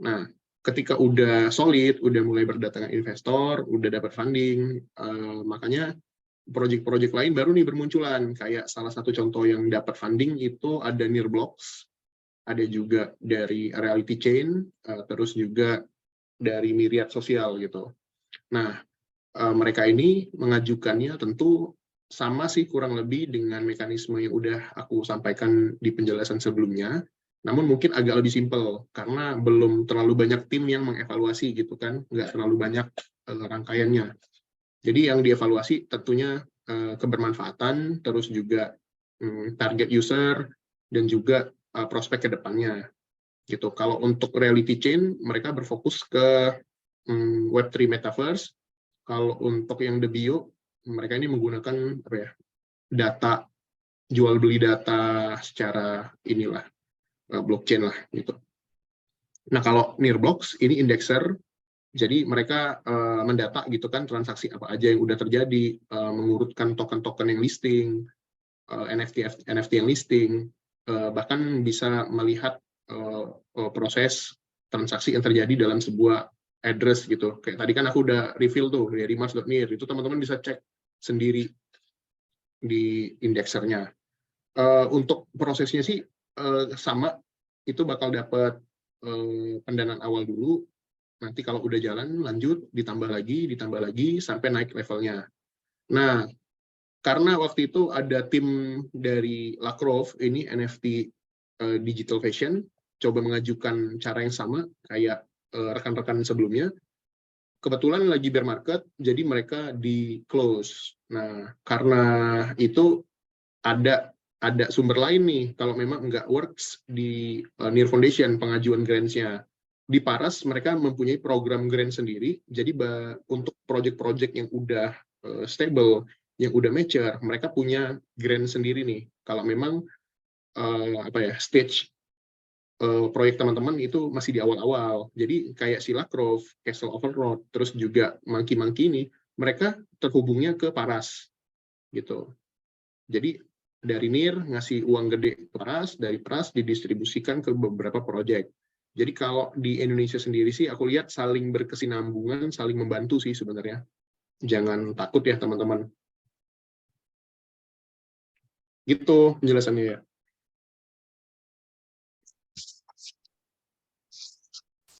Nah, ketika udah solid, udah mulai berdatangan investor, udah dapat funding, makanya proyek-proyek lain baru nih bermunculan. Kayak salah satu contoh yang dapat funding itu ada NIRBlocks, ada juga dari Reality Chain, terus juga dari Myriad Sosial gitu. Nah, mereka ini mengajukannya tentu sama sih kurang lebih dengan mekanisme yang udah aku sampaikan di penjelasan sebelumnya, namun mungkin agak lebih simpel karena belum terlalu banyak tim yang mengevaluasi gitu kan, nggak terlalu banyak rangkaiannya. Jadi yang dievaluasi tentunya kebermanfaatan, terus juga target user, dan juga prospek ke depannya. Gitu. Kalau untuk Reality Chain, mereka berfokus ke Web3 Metaverse. Kalau untuk yang The Bio, mereka ini menggunakan data, jual beli data secara inilah, blockchain lah. Gitu. Nah, kalau NIRBlocks, ini indexer. Jadi mereka mendata gitu kan transaksi apa aja yang udah terjadi, mengurutkan token-token yang listing, NFT yang listing, bahkan bisa melihat proses transaksi yang terjadi dalam sebuah address gitu. Kayak tadi kan aku udah reveal tuh dari mars.mir, itu teman-teman bisa cek sendiri di indeksernya. Untuk prosesnya sih sama, itu bakal dapat pendanaan awal dulu. Nanti kalau udah jalan, lanjut, ditambah lagi, sampai naik levelnya. Nah, karena waktu itu ada tim dari Lakrov, ini NFT Digital Fashion, coba mengajukan cara yang sama, kayak rekan-rekan sebelumnya, kebetulan lagi bear market, jadi mereka di-close. Nah, karena itu ada sumber lain nih, kalau memang nggak works di NIR Foundation, pengajuan grants-nya. Di Paras mereka mempunyai program grant sendiri, jadi untuk project-project yang udah stable, yang udah mature, mereka punya grant sendiri nih. Kalau memang stage proyek teman-teman itu masih di awal-awal. Jadi kayak Silakrov, Castle Overlord, terus juga Monkey ini, mereka terhubungnya ke Paras gitu. Jadi dari NIR ngasih uang gede ke Paras, dari Paras didistribusikan ke beberapa proyek. Jadi kalau di Indonesia sendiri sih aku lihat saling berkesinambungan, saling membantu sih sebenarnya. Jangan takut ya teman-teman. Gitu penjelasannya ya.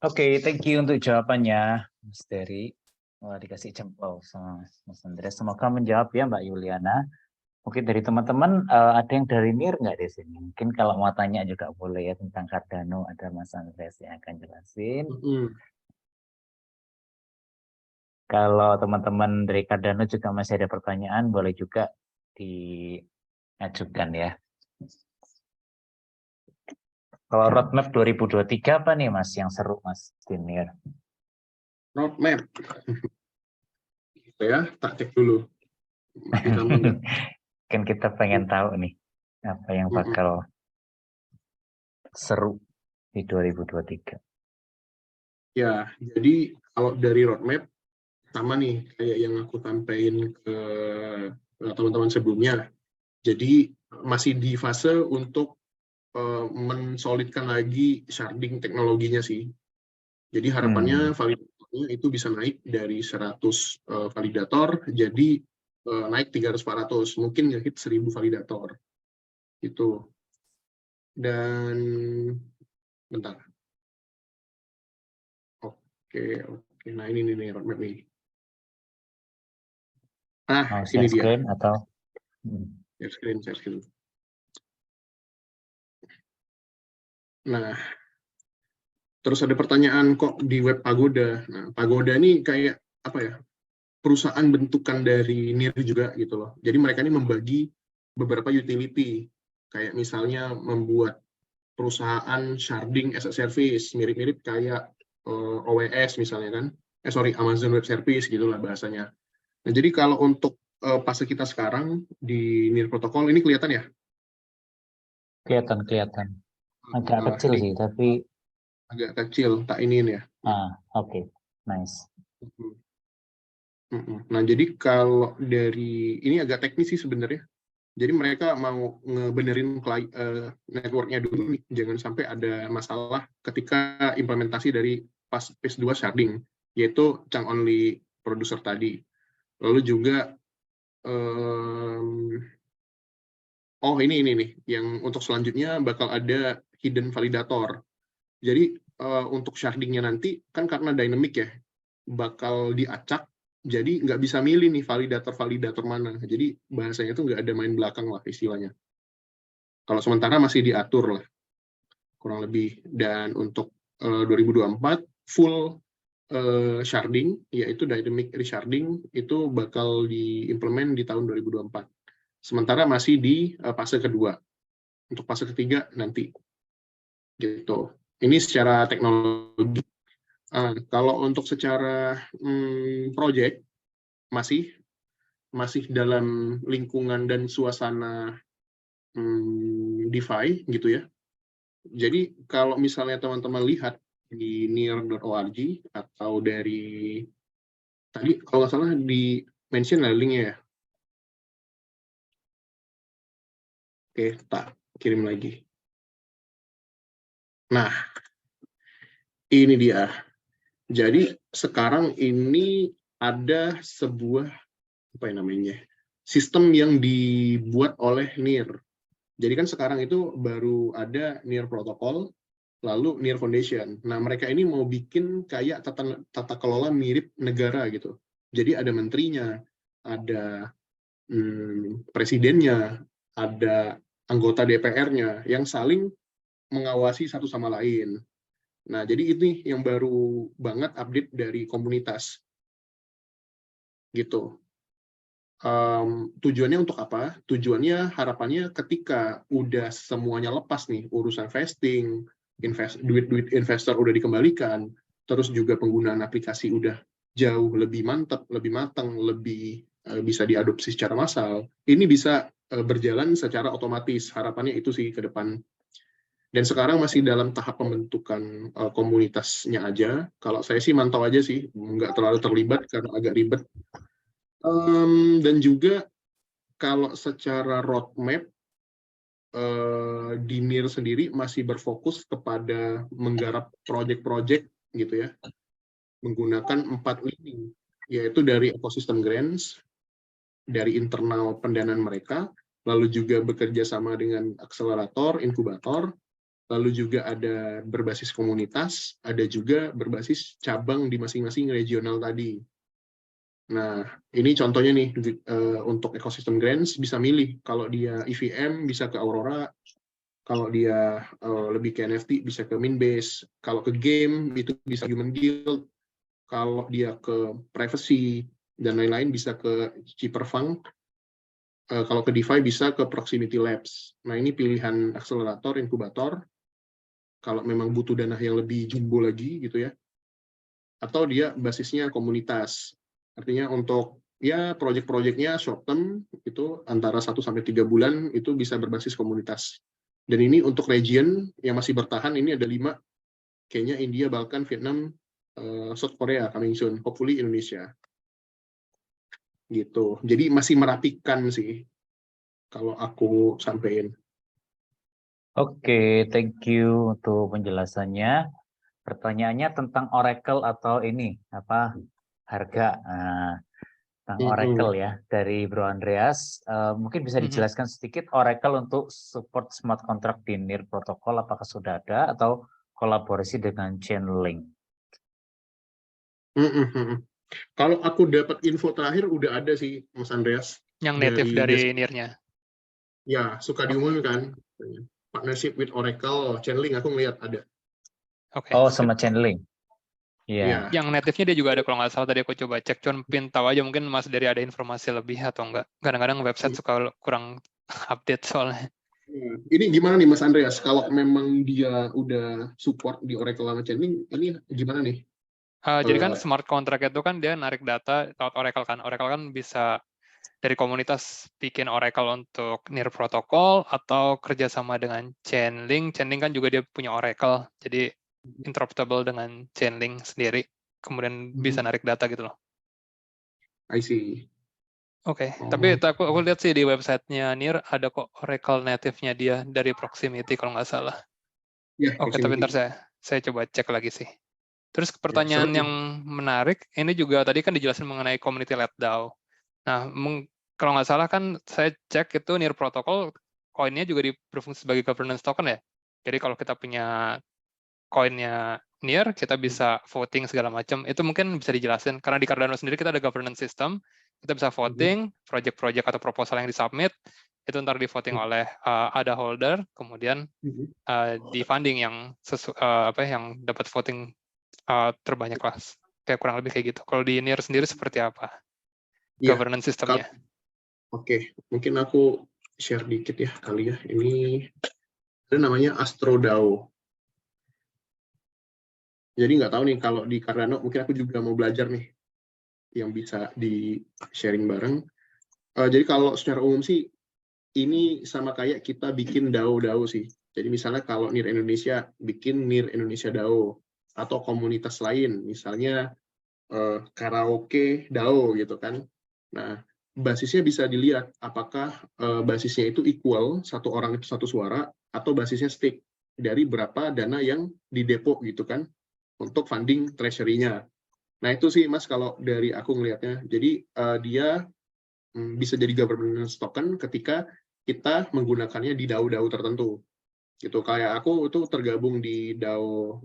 Oke, thank you untuk jawabannya, Mas Dery. Wah, dikasih jempol sama Mas Andreas. Semoga menjawab ya, Mbak Yuliana. Mungkin dari teman-teman ada yang dari NIR nggak di sini? Mungkin kalau mau tanya juga boleh ya tentang Cardano, ada Mas Andreas yang akan jelasin. Kalau teman-teman dari Cardano juga masih ada pertanyaan, boleh juga diajukan ya. Kalau roadmap 2023 apa nih Mas yang seru Mas di NIR? Roadmap. Gitu ya, tak cek dulu. Ditambah nggak? Kan kita pengen tahu nih apa yang bakal seru di 2023. Ya, jadi kalau dari roadmap, sama nih kayak yang aku sampaikan ke teman-teman sebelumnya. Jadi masih di fase untuk mensolidkan lagi sharding teknologinya sih. Jadi harapannya validatornya itu bisa naik dari 100 validator jadi naik 300-400, mungkin nggak hit 1000 validator gitu. Dan bentar. Oke. Nah ini nih roadmap nih. Nah, ini Share dia. screen atau Share screen. Nah, terus ada pertanyaan kok di web Pagoda. Nah, Pagoda ini kayak apa ya? Perusahaan bentukan dari NIR juga gitu loh. Jadi mereka ini membagi beberapa utility. Kayak misalnya membuat perusahaan sharding as a service, mirip-mirip kayak OWS misalnya kan. Amazon Web Service gitulah bahasanya. Nah, jadi kalau untuk fase kita sekarang di NIR protokol ini kelihatan ya? kelihatan. Agak kecil Ini sih, tapi agak kecil, tak iniin ya. oke. Nice. Nah, jadi kalau dari ini agak teknis sih sebenarnya. Jadi mereka mau ngebenerin networknya dulu nih, jangan sampai ada masalah ketika implementasi dari phase 2 sharding, yaitu chunk only producer tadi. Lalu juga ini nih, yang untuk selanjutnya bakal ada hidden validator. Jadi untuk shardingnya nanti kan karena dynamic ya, bakal diacak. Jadi nggak bisa milih nih validator mana. Jadi bahasanya itu nggak ada main belakang lah istilahnya. Kalau sementara masih diatur lah, kurang lebih. Dan untuk 2024 full sharding, yaitu dynamic resharding, itu bakal diimplement di tahun 2024. Sementara masih di fase kedua. Untuk fase ketiga nanti. Gitu. Ini secara teknologi. Kalau untuk secara project, masih dalam lingkungan dan suasana DeFi gitu ya. Jadi kalau misalnya teman-teman lihat di near.org atau dari tadi kalau nggak salah di mention linknya ya. Oke, tak kirim lagi. Nah, ini dia. Jadi sekarang ini ada sebuah sistem yang dibuat oleh NIR. Jadi kan sekarang itu baru ada NIR protokol, lalu NIR Foundation. Nah, mereka ini mau bikin kayak tata kelola mirip negara gitu. Jadi ada menterinya, ada presidennya, ada anggota DPR-nya yang saling mengawasi satu sama lain. Nah, jadi ini yang baru banget update dari komunitas. Gitu. Tujuannya untuk apa? Tujuannya harapannya ketika udah semuanya lepas nih, urusan vesting, duit investor udah dikembalikan, terus juga penggunaan aplikasi udah jauh lebih mantap, lebih matang, lebih bisa diadopsi secara massal, ini bisa berjalan secara otomatis. Harapannya itu sih ke depan. Dan sekarang masih dalam tahap pembentukan komunitasnya aja. Kalau saya sih mantau aja sih, nggak terlalu terlibat karena agak ribet. Dan juga kalau secara roadmap, di NIR sendiri masih berfokus kepada menggarap proyek-proyek gitu ya, menggunakan 4 lini, yaitu dari ekosistem grants, dari internal pendanaan mereka, lalu juga bekerja sama dengan akselerator, inkubator, lalu juga ada berbasis komunitas, ada juga berbasis cabang di masing-masing regional tadi. Nah, ini contohnya nih, untuk ekosistem grants bisa milih, kalau dia EVM bisa ke Aurora, kalau dia lebih ke NFT bisa ke Minbase, kalau ke game itu bisa Human Guild, kalau dia ke privacy dan lain-lain bisa ke Cypherpunk, kalau ke DeFi bisa ke Proximity Labs. Nah, ini pilihan akselerator, inkubator. kalau memang butuh dana yang lebih jumbo lagi gitu ya. Atau dia basisnya komunitas. Artinya untuk ya proyek-proyeknya short term itu antara 1-3 bulan itu bisa berbasis komunitas. Dan ini untuk region yang masih bertahan ini ada 5, kayaknya India, Balkan, Vietnam, South Korea coming soon, hopefully Indonesia. Gitu. Jadi masih merapikan sih kalau aku sampein. Oke, thank you untuk penjelasannya. Pertanyaannya tentang Oracle atau ini apa harga tentang Oracle ya dari Bro Andreas. Mungkin bisa dijelaskan sedikit Oracle untuk support smart contract di NIR protokol apakah sudah ada atau kolaborasi dengan Chainlink? Kalau aku dapat info terakhir udah ada sih Mas Andreas. Yang native dari NIR-nya. Ya, suka diumumkan partnership with Oracle, Chainlink aku ngeliat ada. Oh, sama Chainlink. Iya. Yang native-nya dia juga ada kalau nggak salah, tadi aku coba cek, cuman pin tahu aja mungkin Mas Dery ada informasi lebih atau enggak. Kadang-kadang website suka kurang update soalnya. Ini gimana nih Mas Andreas, kalau memang dia udah support di Oracle sama Chainlink, ini gimana nih? Jadi kan smart contract itu kan dia narik data lewat Oracle kan. Oracle kan bisa dari komunitas bikin Oracle untuk NIR protokol atau kerjasama dengan Chainlink. Chainlink kan juga dia punya Oracle, jadi interoperable dengan Chainlink sendiri. Kemudian bisa narik data gitu loh. I see. Oke, tapi aku lihat sih di websitenya NIR ada kok Oracle native-nya dia dari Proximity kalau nggak salah. Oke, tapi bentar saya coba cek lagi sih. Terus pertanyaan yang menarik, ini juga tadi kan dijelasin mengenai community-led DAO. Nah, kalau nggak salah kan saya cek itu NIR protokol, koinnya juga berfungsi sebagai governance token ya. Jadi kalau kita punya koinnya NIR, kita bisa voting segala macam. Itu mungkin bisa dijelasin, karena di Cardano sendiri kita ada governance system, kita bisa voting, project-project atau proposal yang disubmit, itu ntar di voting oleh ada holder, kemudian di funding yang yang dapat voting terbanyak lah. Kayak kurang lebih kayak gitu. Kalau di NIR sendiri seperti apa? Governance sistemnya. Oke, mungkin aku share dikit ya kali ya. Ini ada namanya AstroDAO. Jadi nggak tahu nih kalau di Cardano, mungkin aku juga mau belajar nih yang bisa di sharing bareng. Jadi kalau secara umum sih ini sama kayak kita bikin DAO sih. Jadi misalnya kalau NIR Indonesia bikin NIR Indonesia DAO atau komunitas lain, misalnya karaoke DAO gitu kan. Nah, basisnya bisa dilihat apakah basisnya itu equal, satu orang itu satu suara, atau basisnya stake dari berapa dana yang didepo gitu kan untuk funding treasury-nya. Nah itu sih Mas kalau dari aku ngelihatnya. Jadi dia bisa jadi governance token ketika kita menggunakannya di DAO-DAO tertentu. Gitu kayak aku itu tergabung di DAO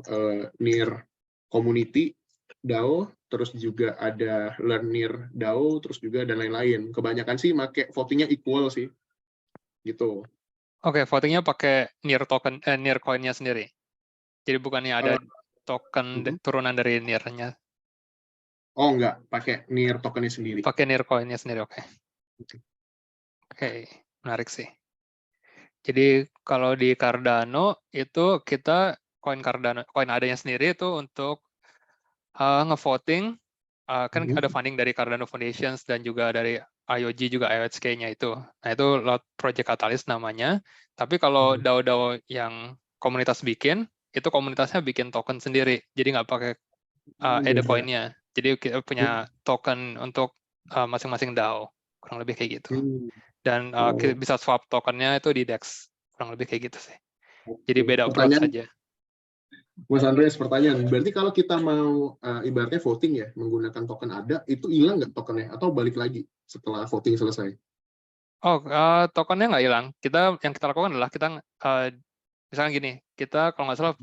NIR Community DAO, terus juga ada Learn NIR DAO, terus juga dan lain-lain. Kebanyakan sih pakai votingnya equal sih. Gitu. Oke, votingnya pakai NIR token NIR coin-nya sendiri. Jadi bukannya ada token turunan dari NIR-nya. Oh enggak, pakai NIR tokennya sendiri. Pakai NIR coin-nya sendiri, oke. Oke, menarik sih. Jadi kalau di Cardano itu kita koin Cardano, koin adanya sendiri itu untuk ngevoting, kan ada funding dari Cardano Foundations dan juga dari IOG juga IOHK-nya itu. Nah itu lewat Project Catalyst namanya. Tapi kalau DAO-DAO yang komunitas bikin, itu komunitasnya bikin token sendiri. Jadi nggak pakai ada coin-nya. Jadi kita punya token untuk masing-masing DAO. Kurang lebih kayak gitu. Dan kita bisa swap tokennya itu di DEX. Kurang lebih kayak gitu sih. Jadi beda approach saja. Mas Andreas, pertanyaan. Berarti kalau kita mau ibaratnya voting ya, menggunakan token ada, itu hilang nggak tokennya? Atau balik lagi setelah voting selesai? Oh, tokennya nggak hilang. Yang kita lakukan adalah kita, misalnya gini, kita kalau nggak salah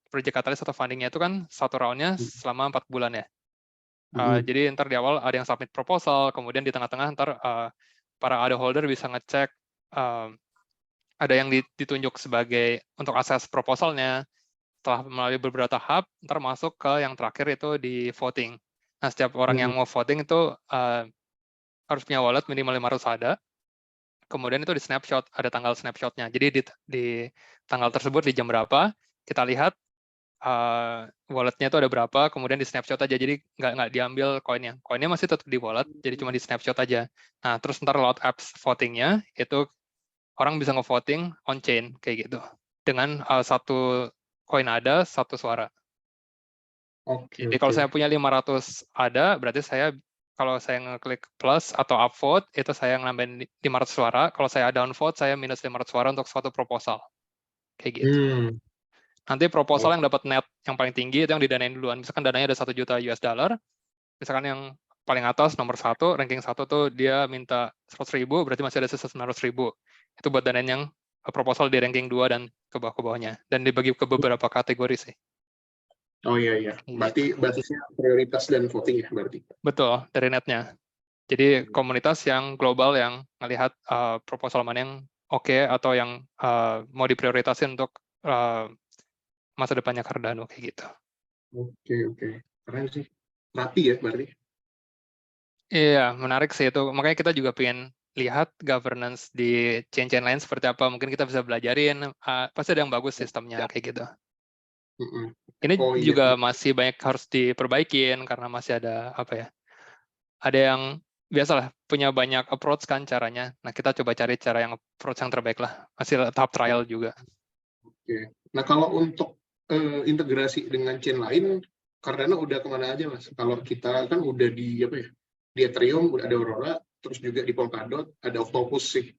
Project Catalyst atau fundingnya itu kan satu roundnya selama 4 bulan ya. Jadi ntar di awal ada yang submit proposal, kemudian di tengah-tengah ntar para ada holder bisa ngecek ada yang ditunjuk sebagai untuk akses proposalnya. Setelah melalui beberapa tahap, ntar masuk ke yang terakhir itu di voting. Nah, setiap orang yang mau voting itu harus punya wallet minimal 500 ada. Kemudian itu di snapshot, ada tanggal snapshotnya. Jadi di tanggal tersebut di jam berapa, kita lihat walletnya itu ada berapa, kemudian di snapshot aja, jadi nggak diambil koinnya. Koinnya masih tetap di wallet, jadi cuma di snapshot aja. Nah, terus ntar load apps votingnya, itu orang bisa nge-voting on-chain, kayak gitu. Dengan satu koin ada, satu suara. Oke, Jadi kalau oke. saya punya 500 ada, berarti kalau saya ngeklik plus atau upvote, itu saya nambahin 500 suara. Kalau saya downvote, saya minus 500 suara untuk suatu proposal. Kayak gitu. Nanti proposal yang dapat net yang paling tinggi itu yang didanain duluan. Misalkan dananya ada 1 juta US dollar, misalkan yang paling atas nomor 1, ranking 1 tuh dia minta 100.000, berarti masih ada sisa 900.000. Itu buat danain yang proposal di ranking 2 dan ke bawah-bawahnya. Dan dibagi ke beberapa kategori sih. Oh iya. Berarti basisnya prioritas dan voting ya berarti. Betul, dari netnya. Jadi komunitas yang global yang melihat proposal mana yang oke atau yang mau diprioritasin untuk masa depannya Cardano kayak gitu. Oke. Keren sih. Rapi ya berarti. Iya, menarik sih itu. Makanya kita juga pengen lihat governance di chain-chain lain seperti apa. Mungkin kita bisa belajarin. Pasti ada yang bagus sistemnya kayak gitu. Ini Oh iya. juga masih banyak harus diperbaikin karena masih ada apa ya? Ada yang biasalah punya banyak approach kan caranya. Nah, kita coba cari cara yang approach yang terbaik lah. Masih tahap trial juga. Oke. Nah, kalau untuk integrasi dengan chain lain, Cardano udah kemana aja, Mas? Kalau kita kan udah di apa ya? Di Ethereum udah ada Aurora, terus juga di Polkadot ada Octopus sih.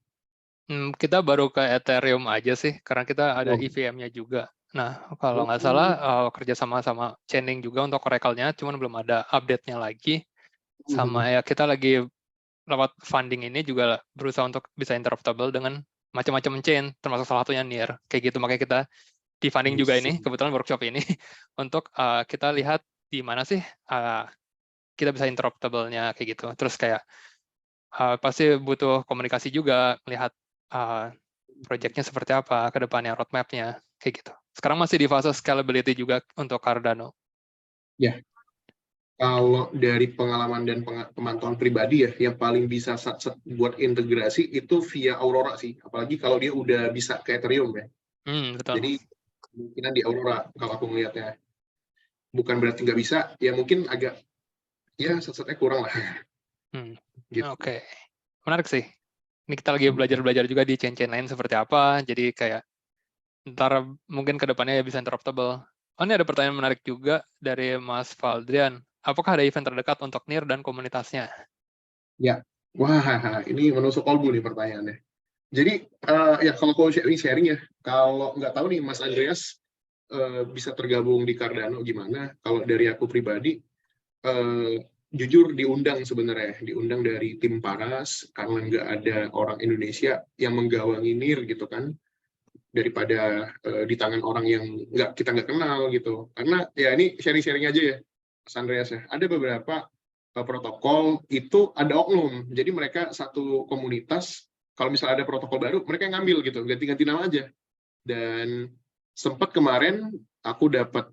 Kita baru ke Ethereum aja sih, karena kita ada Oh. EVM-nya juga. Nah, kalau nggak salah kerja sama Chainlink juga untuk Oracle-nya, cuman belum ada update-nya lagi. Sama ya kita lagi lewat funding ini juga berusaha untuk bisa interoperable dengan macam-macam chain, termasuk salah satunya NEAR. Kayak gitu, makanya kita di funding juga ini, kebetulan workshop ini, untuk kita lihat di mana sih kita bisa interoperable-nya kayak gitu. Terus kayak pasti butuh komunikasi juga, melihat project-nya seperti apa, ke depannya roadmap-nya, kayak gitu. Sekarang masih di fase scalability juga untuk Cardano. Ya, kalau dari pengalaman dan pemantauan pribadi ya, yang paling bisa buat integrasi itu via Aurora sih. Apalagi kalau dia udah bisa ke Ethereum ya. Betul. Jadi kemungkinan di Aurora kalau aku melihatnya. Bukan berarti nggak bisa, ya mungkin agak ya setnya kurang lah. Gitu. Oke. Menarik sih. Ini kita lagi belajar juga di chain-chain lain seperti apa, jadi kayak ntar mungkin ke depannya ya bisa interoperable. Oh, ini ada pertanyaan menarik juga dari Mas Valdrian. Apakah ada event terdekat untuk NEAR dan komunitasnya? Ya, wah ini menusuk kolbu nih pertanyaannya. Jadi ya kalau aku sharing ya, kalau nggak tahu nih Mas Andreas bisa tergabung di Cardano gimana? Kalau dari aku pribadi, jujur diundang sebenarnya, diundang dari tim Paras karena nggak ada orang Indonesia yang menggawangi NEAR gitu kan, daripada di tangan orang yang kita nggak kenal gitu. Karena ya ini sharing-sharing aja ya, Mas Andreas ya. Ada beberapa protokol itu ada oknum, jadi mereka satu komunitas. Kalau misalnya ada protokol baru, mereka yang ngambil gitu, ganti-ganti nama aja. Dan sempat kemarin aku dapat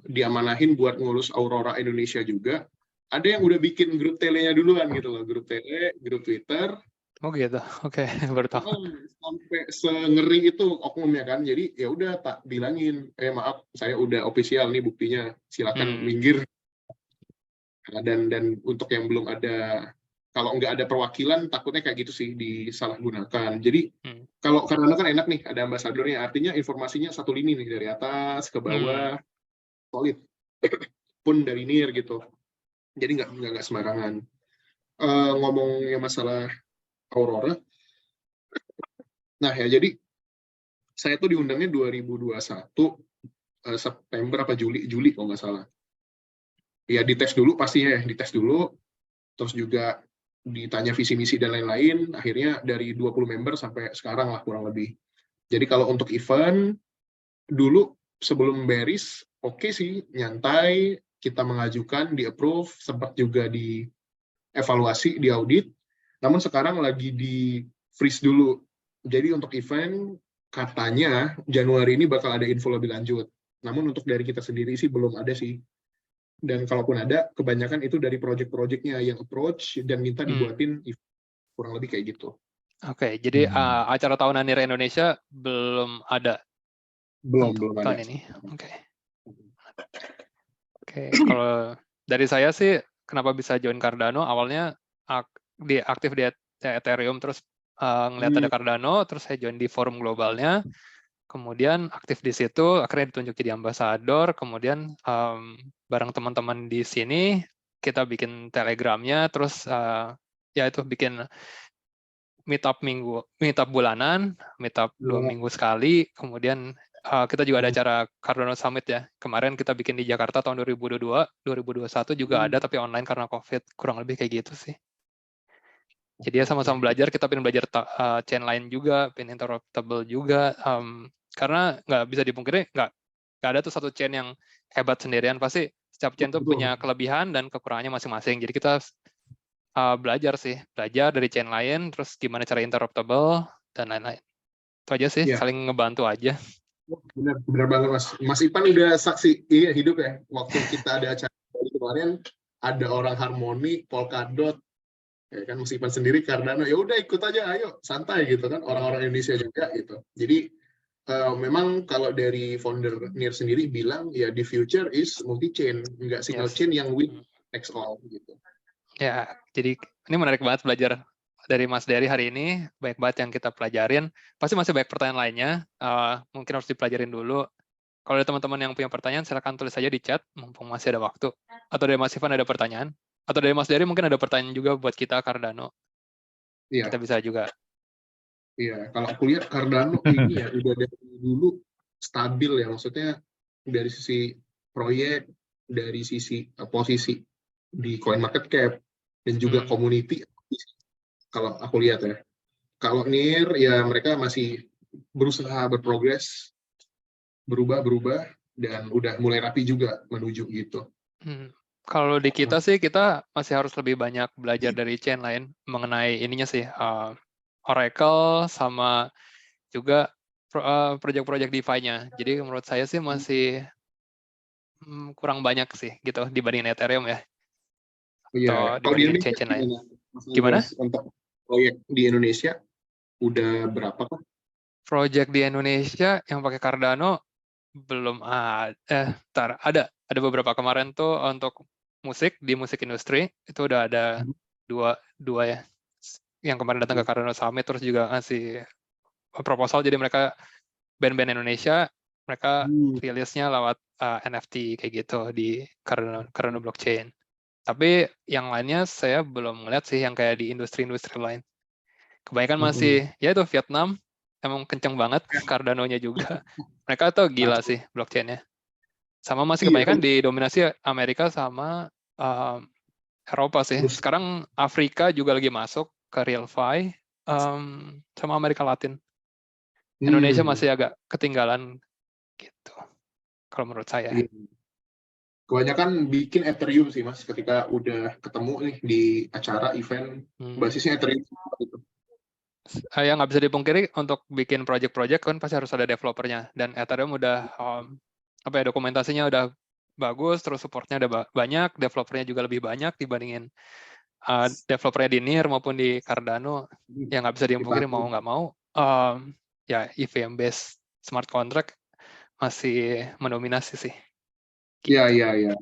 diamanahin buat ngurus Aurora Indonesia juga. Ada yang udah bikin grup tele-nya duluan gitu loh, grup tele, grup Twitter. Oh gitu, oke, baru tahu. Sampai sengeri itu oknumnya kan, jadi ya udah tak bilangin, maaf saya udah official nih buktinya, silakan minggir. Dan untuk yang belum ada, kalau nggak ada perwakilan takutnya kayak gitu sih disalahgunakan. Jadi kalau karena kan enak nih ada ambasadornya, artinya informasinya satu lini nih dari atas ke bawah, solid pun dari NEAR gitu. Jadi nggak sembarangan. Ngomongnya masalah Aurora, nah ya jadi saya tuh diundangnya 2021 September apa Juli kalau nggak salah. Ya dites dulu pastinya ya, dites dulu, terus juga ditanya visi misi dan lain-lain, akhirnya dari 20 member sampai sekarang lah kurang lebih. Jadi kalau untuk event dulu sebelum beris oke sih, nyantai, kita mengajukan, di approve, sempat juga di evaluasi, di audit, namun sekarang lagi di freeze dulu. Jadi untuk event katanya Januari ini bakal ada info lebih lanjut. Namun untuk dari kita sendiri sih belum ada sih. Dan kalaupun ada, kebanyakan itu dari project-projectnya yang approach dan minta dibuatin kurang lebih kayak gitu. Oke, jadi acara tahunan NEAR Indonesia belum ada? Belum ada. tahun ini. Oke, kalau dari saya sih kenapa bisa join Cardano, awalnya aktif di Ethereum, terus ngeliat ada Cardano, terus saya join di forum globalnya, kemudian aktif di situ, akhirnya ditunjuk jadi ambasador, kemudian bareng teman-teman di sini kita bikin Telegramnya, terus ya itu bikin meetup bulanan, meetup 2 minggu sekali, kemudian kita juga ada acara Cardano Summit ya. Kemarin kita bikin di Jakarta tahun 2022, 2021 juga ada tapi online karena COVID, kurang lebih kayak gitu sih. Jadi ya sama-sama belajar, kita pengen belajar chain lain juga, pengen interoperable juga, karena nggak bisa dipungkiri, nggak ada tuh satu chain yang hebat sendirian, pasti setiap chain tuh punya kelebihan dan kekurangannya masing-masing. Jadi kita belajar dari chain lain, terus gimana cara interoperable, dan lain-lain. Itu aja sih, saling ngebantu aja. Benar banget Mas Ipan udah saksi hidup ya, waktu kita ada acara kemarin, ada orang Harmoni, Polkadot, ya kan, Mas Ipan sendiri Cardano, ya udah ikut aja, ayo santai gitu kan, orang-orang Indonesia juga gitu. Jadi memang kalau dari founder NIR sendiri bilang ya the future is multi chain, nggak single chain yang win next all gitu. Ya, jadi ini menarik banget belajar dari Mas Dery hari ini, banyak banget yang kita pelajarin. Pasti masih banyak pertanyaan lainnya, mungkin harus dipelajarin dulu. Kalau ada teman-teman yang punya pertanyaan, silakan tulis saja di chat, mumpung masih ada waktu. Atau dari Mas Ivan ada pertanyaan, atau dari Mas Dery mungkin ada pertanyaan juga buat kita Cardano. Iya. Kita bisa juga. Iya, kalau aku lihat Cardano ini ya udah dari dulu stabil ya, maksudnya dari sisi proyek, dari sisi posisi di CoinMarketCap, dan juga community. Kalau aku lihat ya, kalau NIR ya mereka masih berusaha berprogres, berubah, dan udah mulai rapi juga menuju gitu. Kalau di kita sih, kita masih harus lebih banyak belajar dari chain lain mengenai ininya sih, Oracle sama juga project-project DeFi-nya. Jadi menurut saya sih masih kurang banyak sih gitu dibandingin Ethereum ya. Iya. Atau dibandingin chain-chain lain. Gimana? Untuk proyek di Indonesia udah berapa kok? Project di Indonesia yang pakai Cardano belum ada beberapa kemarin tuh untuk musik di musik industri itu udah ada dua ya yang kemarin datang ke Cardano Summit, terus juga ngasih proposal, jadi mereka band-band Indonesia mereka rilisnya lewat NFT kayak gitu di Cardano blockchain. Tapi yang lainnya saya belum ngeliat sih yang kayak di industri-industri lain. Kebanyakan masih ya itu Vietnam emang kenceng banget, Cardano-nya juga. Mereka tuh gila sih blockchain-nya. Sama masih kebanyakan didominasi Amerika sama Eropa sih. Sekarang Afrika juga lagi masuk ke RealFi, sama Amerika Latin. Indonesia masih agak ketinggalan gitu, kalau menurut saya. Kebanyakan bikin Ethereum sih Mas, ketika udah ketemu nih di acara event, basisnya Ethereum gitu. Ya nggak bisa dipungkiri, untuk bikin project-project kan pasti harus ada developernya, dan Ethereum udah dokumentasinya udah bagus, terus supportnya ada banyak, developernya juga lebih banyak dibandingin developernya di NIR maupun di Cardano. Ya nggak bisa dipungkiri, mau nggak mau ya EVM based smart contract masih mendominasi sih. Iya, gitu.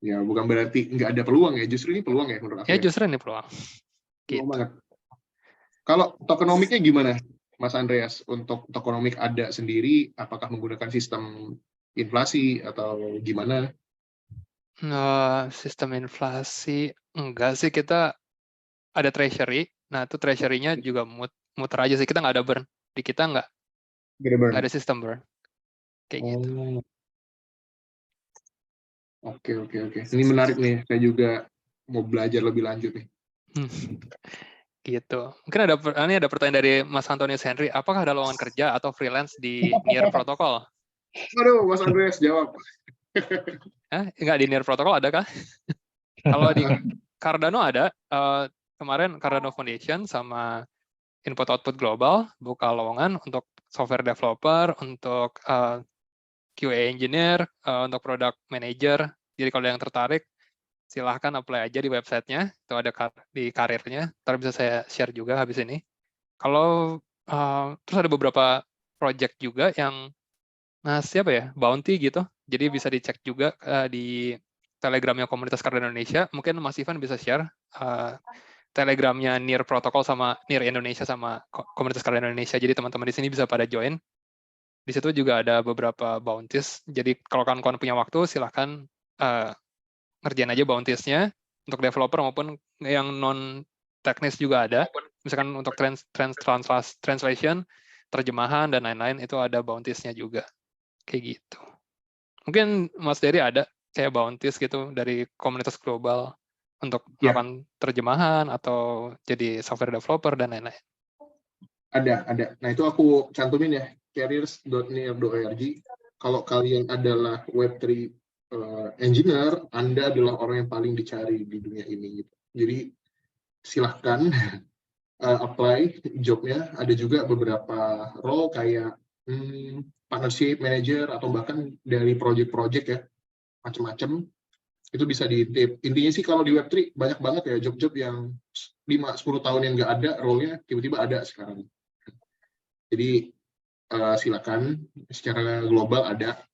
Ya, bukan berarti nggak ada peluang ya, justru ini peluang ya menurut aku. Ya justru ini peluang. Gitu. Banget. Kalau tokenomiknya gimana, Mas Andreas? Untuk tokenomik ada sendiri, apakah menggunakan sistem inflasi atau gimana? Sistem inflasi enggak sih, kita ada treasury. Nah itu treasury-nya juga muter aja sih, kita nggak ada burn. Di kita nggak ada sistem burn kayak gitu. Oke. Ini menarik nih, saya juga mau belajar lebih lanjut nih. Gitu. Mungkin ada pertanyaan dari Mas Antonius Henry, apakah ada lowongan kerja atau freelance di NIR Protocol? Aduh, Mas Andreas jawab. Enggak, di NIR Protocol ada kah? Kalau di Cardano ada, kemarin Cardano Foundation sama Input Output Global buka lowongan untuk software developer, untuk QA engineer, untuk product manager. Jadi kalau yang tertarik, silahkan apply aja di websitenya, itu ada di karirnya, ntar bisa saya share juga habis ini. Kalau terus ada beberapa project juga yang ngasih apa ya, bounty gitu. Jadi bisa dicek juga di Telegramnya komunitas Cardano Indonesia. Mungkin Mas Ivan bisa share Telegramnya NIR Protocol sama NIR Indonesia sama komunitas Cardano Indonesia. Jadi teman-teman di sini bisa pada join. Di situ juga ada beberapa bounties. Jadi kalau kawan-kawan punya waktu, silahkan ngerjain aja bountiesnya untuk developer maupun yang non teknis juga ada. Misalkan untuk translation, terjemahan dan lain-lain itu ada bountiesnya juga. Kayak gitu. Mungkin Mas Dery ada kayak bounties gitu dari komunitas global untuk melakukan terjemahan atau jadi software developer dan lain-lain. Ada. Nah, itu aku cantumin ya, careers.nir.org. Kalau kalian adalah Web3 engineer, Anda adalah orang yang paling dicari di dunia ini. Gitu. Jadi, silahkan apply jobnya. Ada juga beberapa role kayak partnership manager atau bahkan dari project-project ya, macam-macam. Itu bisa diintip. Intinya sih kalau di Web3 banyak banget ya job-job yang 5-10 tahun yang nggak ada, role-nya tiba-tiba ada sekarang. Jadi silakan, secara global ada.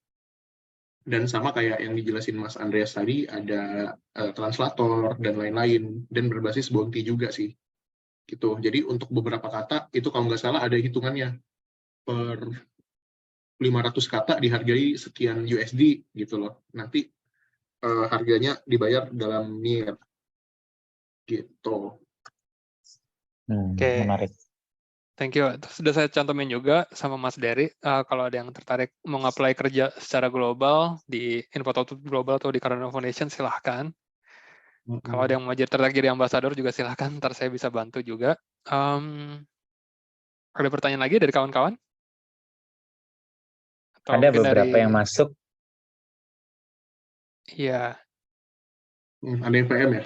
Dan sama kayak yang dijelasin Mas Andreas tadi, ada translator dan lain-lain, dan berbasis bounty juga sih. Gitu. Jadi untuk beberapa kata, itu kalau nggak salah ada hitungannya. Per 500 kata dihargai sekian USD gitu loh. Nanti harganya dibayar dalam NIR. Gitu. Oke. Menarik. Thank you. Sudah saya cantumin juga sama Mas Dery. Kalau ada yang tertarik mau apply kerja secara global di Infotop Global atau di Cardano Foundation, silahkan. Kalau ada yang mau tertarik jadi ambasador juga silahkan. Ntar saya bisa bantu juga. Ada pertanyaan lagi dari kawan-kawan? Ada beberapa yang masuk. Iya. Ada yang PM ya?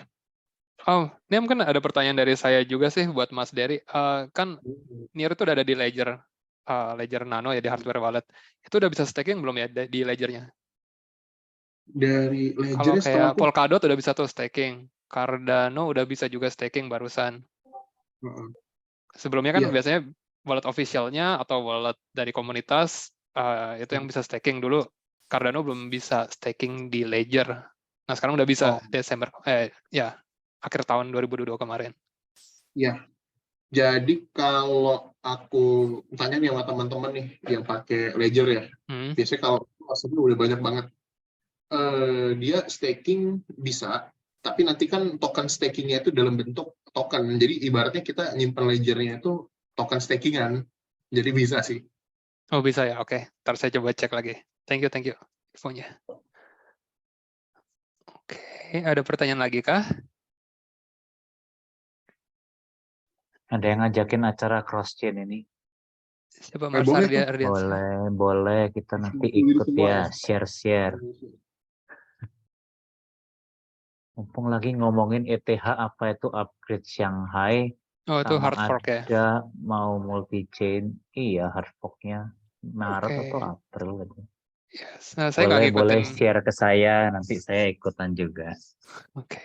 Oh, ini mungkin ada pertanyaan dari saya juga sih buat Mas Dery. Kan NIR itu udah ada di Ledger, Ledger Nano ya, di hardware wallet. Itu udah bisa staking belum ya di Ledger-nya? Dari Kalau Ledger kayak Polkadot udah bisa tuh staking. Cardano udah bisa juga staking barusan. Sebelumnya kan biasanya wallet official-nya atau wallet dari komunitas itu yang bisa staking dulu. Cardano belum bisa staking di Ledger. Nah, sekarang udah bisa Desember akhir tahun 2022 kemarin. Ya. Jadi kalau aku tanya nih sama teman-teman nih yang pakai Ledger ya. Biasanya kalau sebenarnya udah banyak banget. Dia staking bisa, tapi nanti kan token stakingnya itu dalam bentuk token. Jadi ibaratnya kita nyimpen ledgernya itu token stakingan. Jadi bisa sih. Oh bisa ya, oke. Ntar saya coba cek lagi. Thank you infonya. Oke, ada pertanyaan lagi kah? Ada yang ngajakin acara cross-chain ini. Siapa Mas Ardian? Boleh. Kita nanti ikut ya, share-share. Mumpung lagi ngomongin ETH, apa itu upgrade Shanghai? Oh, itu hard fork ya? Ada mau multi-chain. Iya, hard fork-nya. Maret atau April gitu. Yes. Nah, saya nggak ngikutin. Boleh share ke saya, nanti saya ikutan juga. Oke.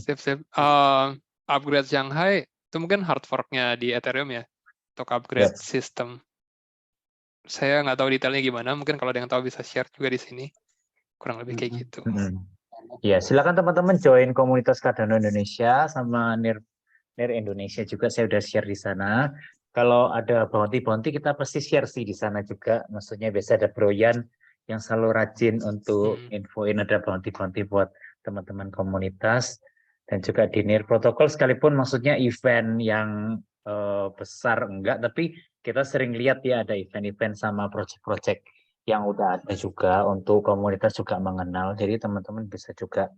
Sip. Upgrade Shanghai itu mungkin hard fork-nya di Ethereum ya, untuk upgrade sistem. Saya nggak tahu detailnya gimana, mungkin kalau ada yang tahu bisa share juga di sini. Kurang lebih kayak gitu. Ya, silakan teman-teman join komunitas Cardano Indonesia sama NIR Indonesia juga, saya udah share di sana. Kalau ada bounty kita pasti share sih di sana juga. Maksudnya biasa ada Broyan yang selalu rajin untuk infoin ada bounty buat teman-teman komunitas. Dan juga di NIR Protocol sekalipun maksudnya event yang besar enggak, tapi kita sering lihat ya ada event-event sama project-project yang udah ada juga untuk komunitas juga mengenal. Jadi teman-teman bisa juga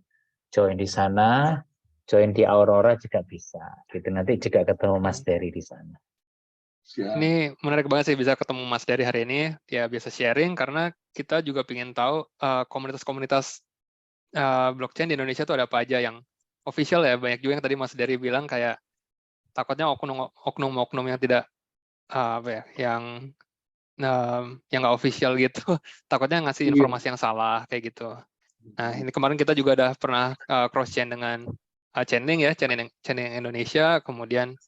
join di sana, join di Aurora juga bisa. Gitu nanti juga ketemu Mas Dery di sana. Ini menarik banget sih bisa ketemu Mas Dery hari ini. Ya biasa sharing karena kita juga ingin tahu komunitas-komunitas blockchain di Indonesia itu ada apa aja yang official ya. Banyak juga yang tadi Mas Dery bilang kayak takutnya oknum-oknum yang tidak yang nggak official gitu. Takutnya ngasih informasi yang salah kayak gitu. Nah, ini kemarin kita juga udah pernah cross-chain dengan Chainlink ya, Chainlink Indonesia, kemudian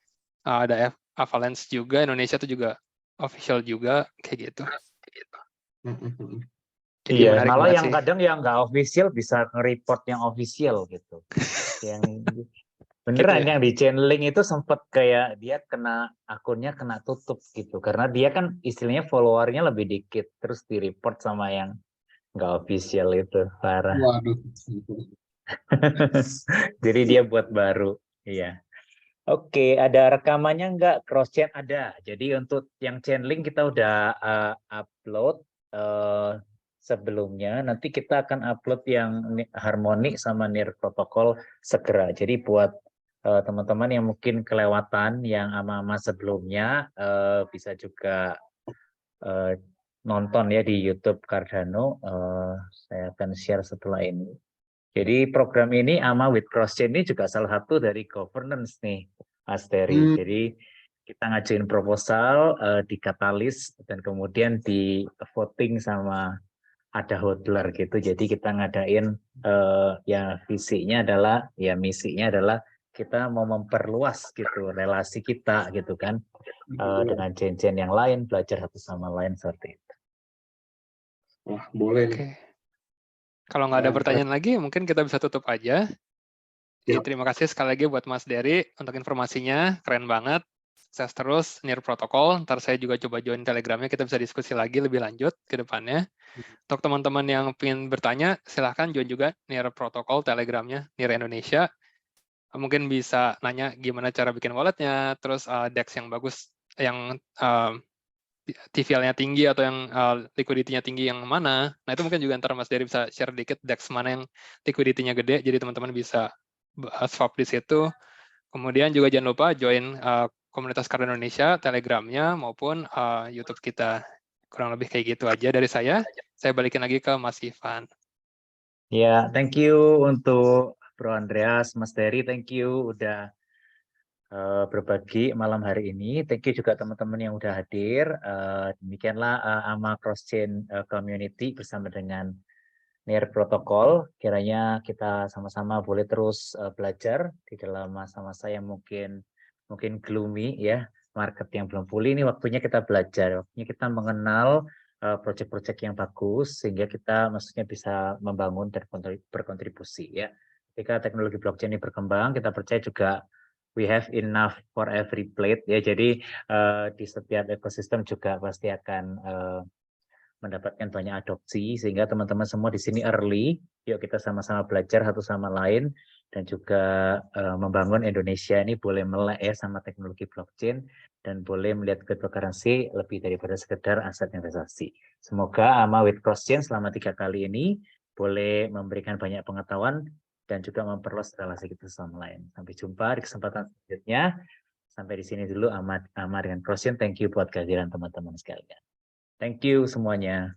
ada Avalanche juga, Indonesia itu juga official juga, kayak gitu. gitu. Jadi iya, malah yang sih. Kadang yang nggak official bisa nge-report yang official gitu. Yang beneran gitu ya? Yang di Chainlink itu sempat kayak dia akunnya kena tutup gitu. Karena dia kan istilahnya followernya lebih dikit, terus di-report sama yang nggak official itu, parah. Waduh. Jadi dia buat baru, iya. Oke, ada rekamannya nggak? Cross-chain ada. Jadi untuk yang Chainlink kita udah upload sebelumnya. Nanti kita akan upload yang Harmonic sama Near Protocol segera. Jadi buat teman-teman yang mungkin kelewatan yang ama-ama sebelumnya, bisa juga nonton ya di YouTube Cardano. Saya akan share setelah ini. Jadi program ini AMA with Crosschain ini juga salah satu dari governance nih, Mas Terry. Jadi kita ngajuin proposal di Catalyst dan kemudian di voting sama ada hodler gitu. Jadi kita ngadain ya visinya adalah, ya misinya adalah kita mau memperluas gitu relasi kita gitu kan dengan chain-chain yang lain, belajar satu sama lain seperti itu. Wah, boleh nih. Kalau nggak ada pertanyaan lagi, mungkin kita bisa tutup aja. Jadi terima kasih sekali lagi buat Mas Dery untuk informasinya, keren banget. Sukses terus, Near Protocol. Ntar saya juga coba join Telegramnya, kita bisa diskusi lagi lebih lanjut ke depannya. Untuk teman-teman yang ingin bertanya, silahkan join juga Near Protocol Telegramnya, Near Indonesia. Mungkin bisa nanya gimana cara bikin walletnya, terus DEX yang bagus, yang TVL-nya tinggi atau yang liquidity-nya tinggi yang mana. Nah, itu mungkin juga ntar Mas Dery bisa share dikit DEX mana yang liquidity-nya gede, jadi teman-teman bisa swap di situ. Kemudian juga jangan lupa join komunitas Cardano Indonesia, Telegramnya, maupun YouTube kita. Kurang lebih kayak gitu aja dari saya. Saya balikin lagi ke Mas Ivan. Ya, thank you untuk Bro Andreas, Mas Dery, thank you udah berbagi malam hari ini. Thank you juga teman-teman yang udah hadir. Demikianlah AMA Crosschain Community bersama dengan Near Protocol. Kiranya kita sama-sama boleh terus belajar di dalam masa-masa yang mungkin gloomy ya, market yang belum pulih. Ini waktunya kita belajar, waktunya kita mengenal proyek-proyek yang bagus sehingga kita maksudnya bisa membangun dan berkontribusi ya. Ketika teknologi blockchain ini berkembang, kita percaya juga we have enough for every plate ya. Jadi di setiap ekosistem juga pasti akan mendapatkan banyak adopsi sehingga teman-teman semua di sini early. Yuk kita sama-sama belajar satu sama lain dan juga membangun Indonesia ini boleh melek ya sama teknologi blockchain dan boleh melihat cryptocurrency lebih daripada sekedar aset investasi. Semoga AMA with Crosschain selama 3 kali ini boleh memberikan banyak pengetahuan dan juga memperluas relasi kita sama lain. Sampai jumpa di kesempatan selanjutnya. Sampai di sini dulu AMA dengan Crosschain. Thank you buat kehadiran teman-teman sekalian. Thank you semuanya.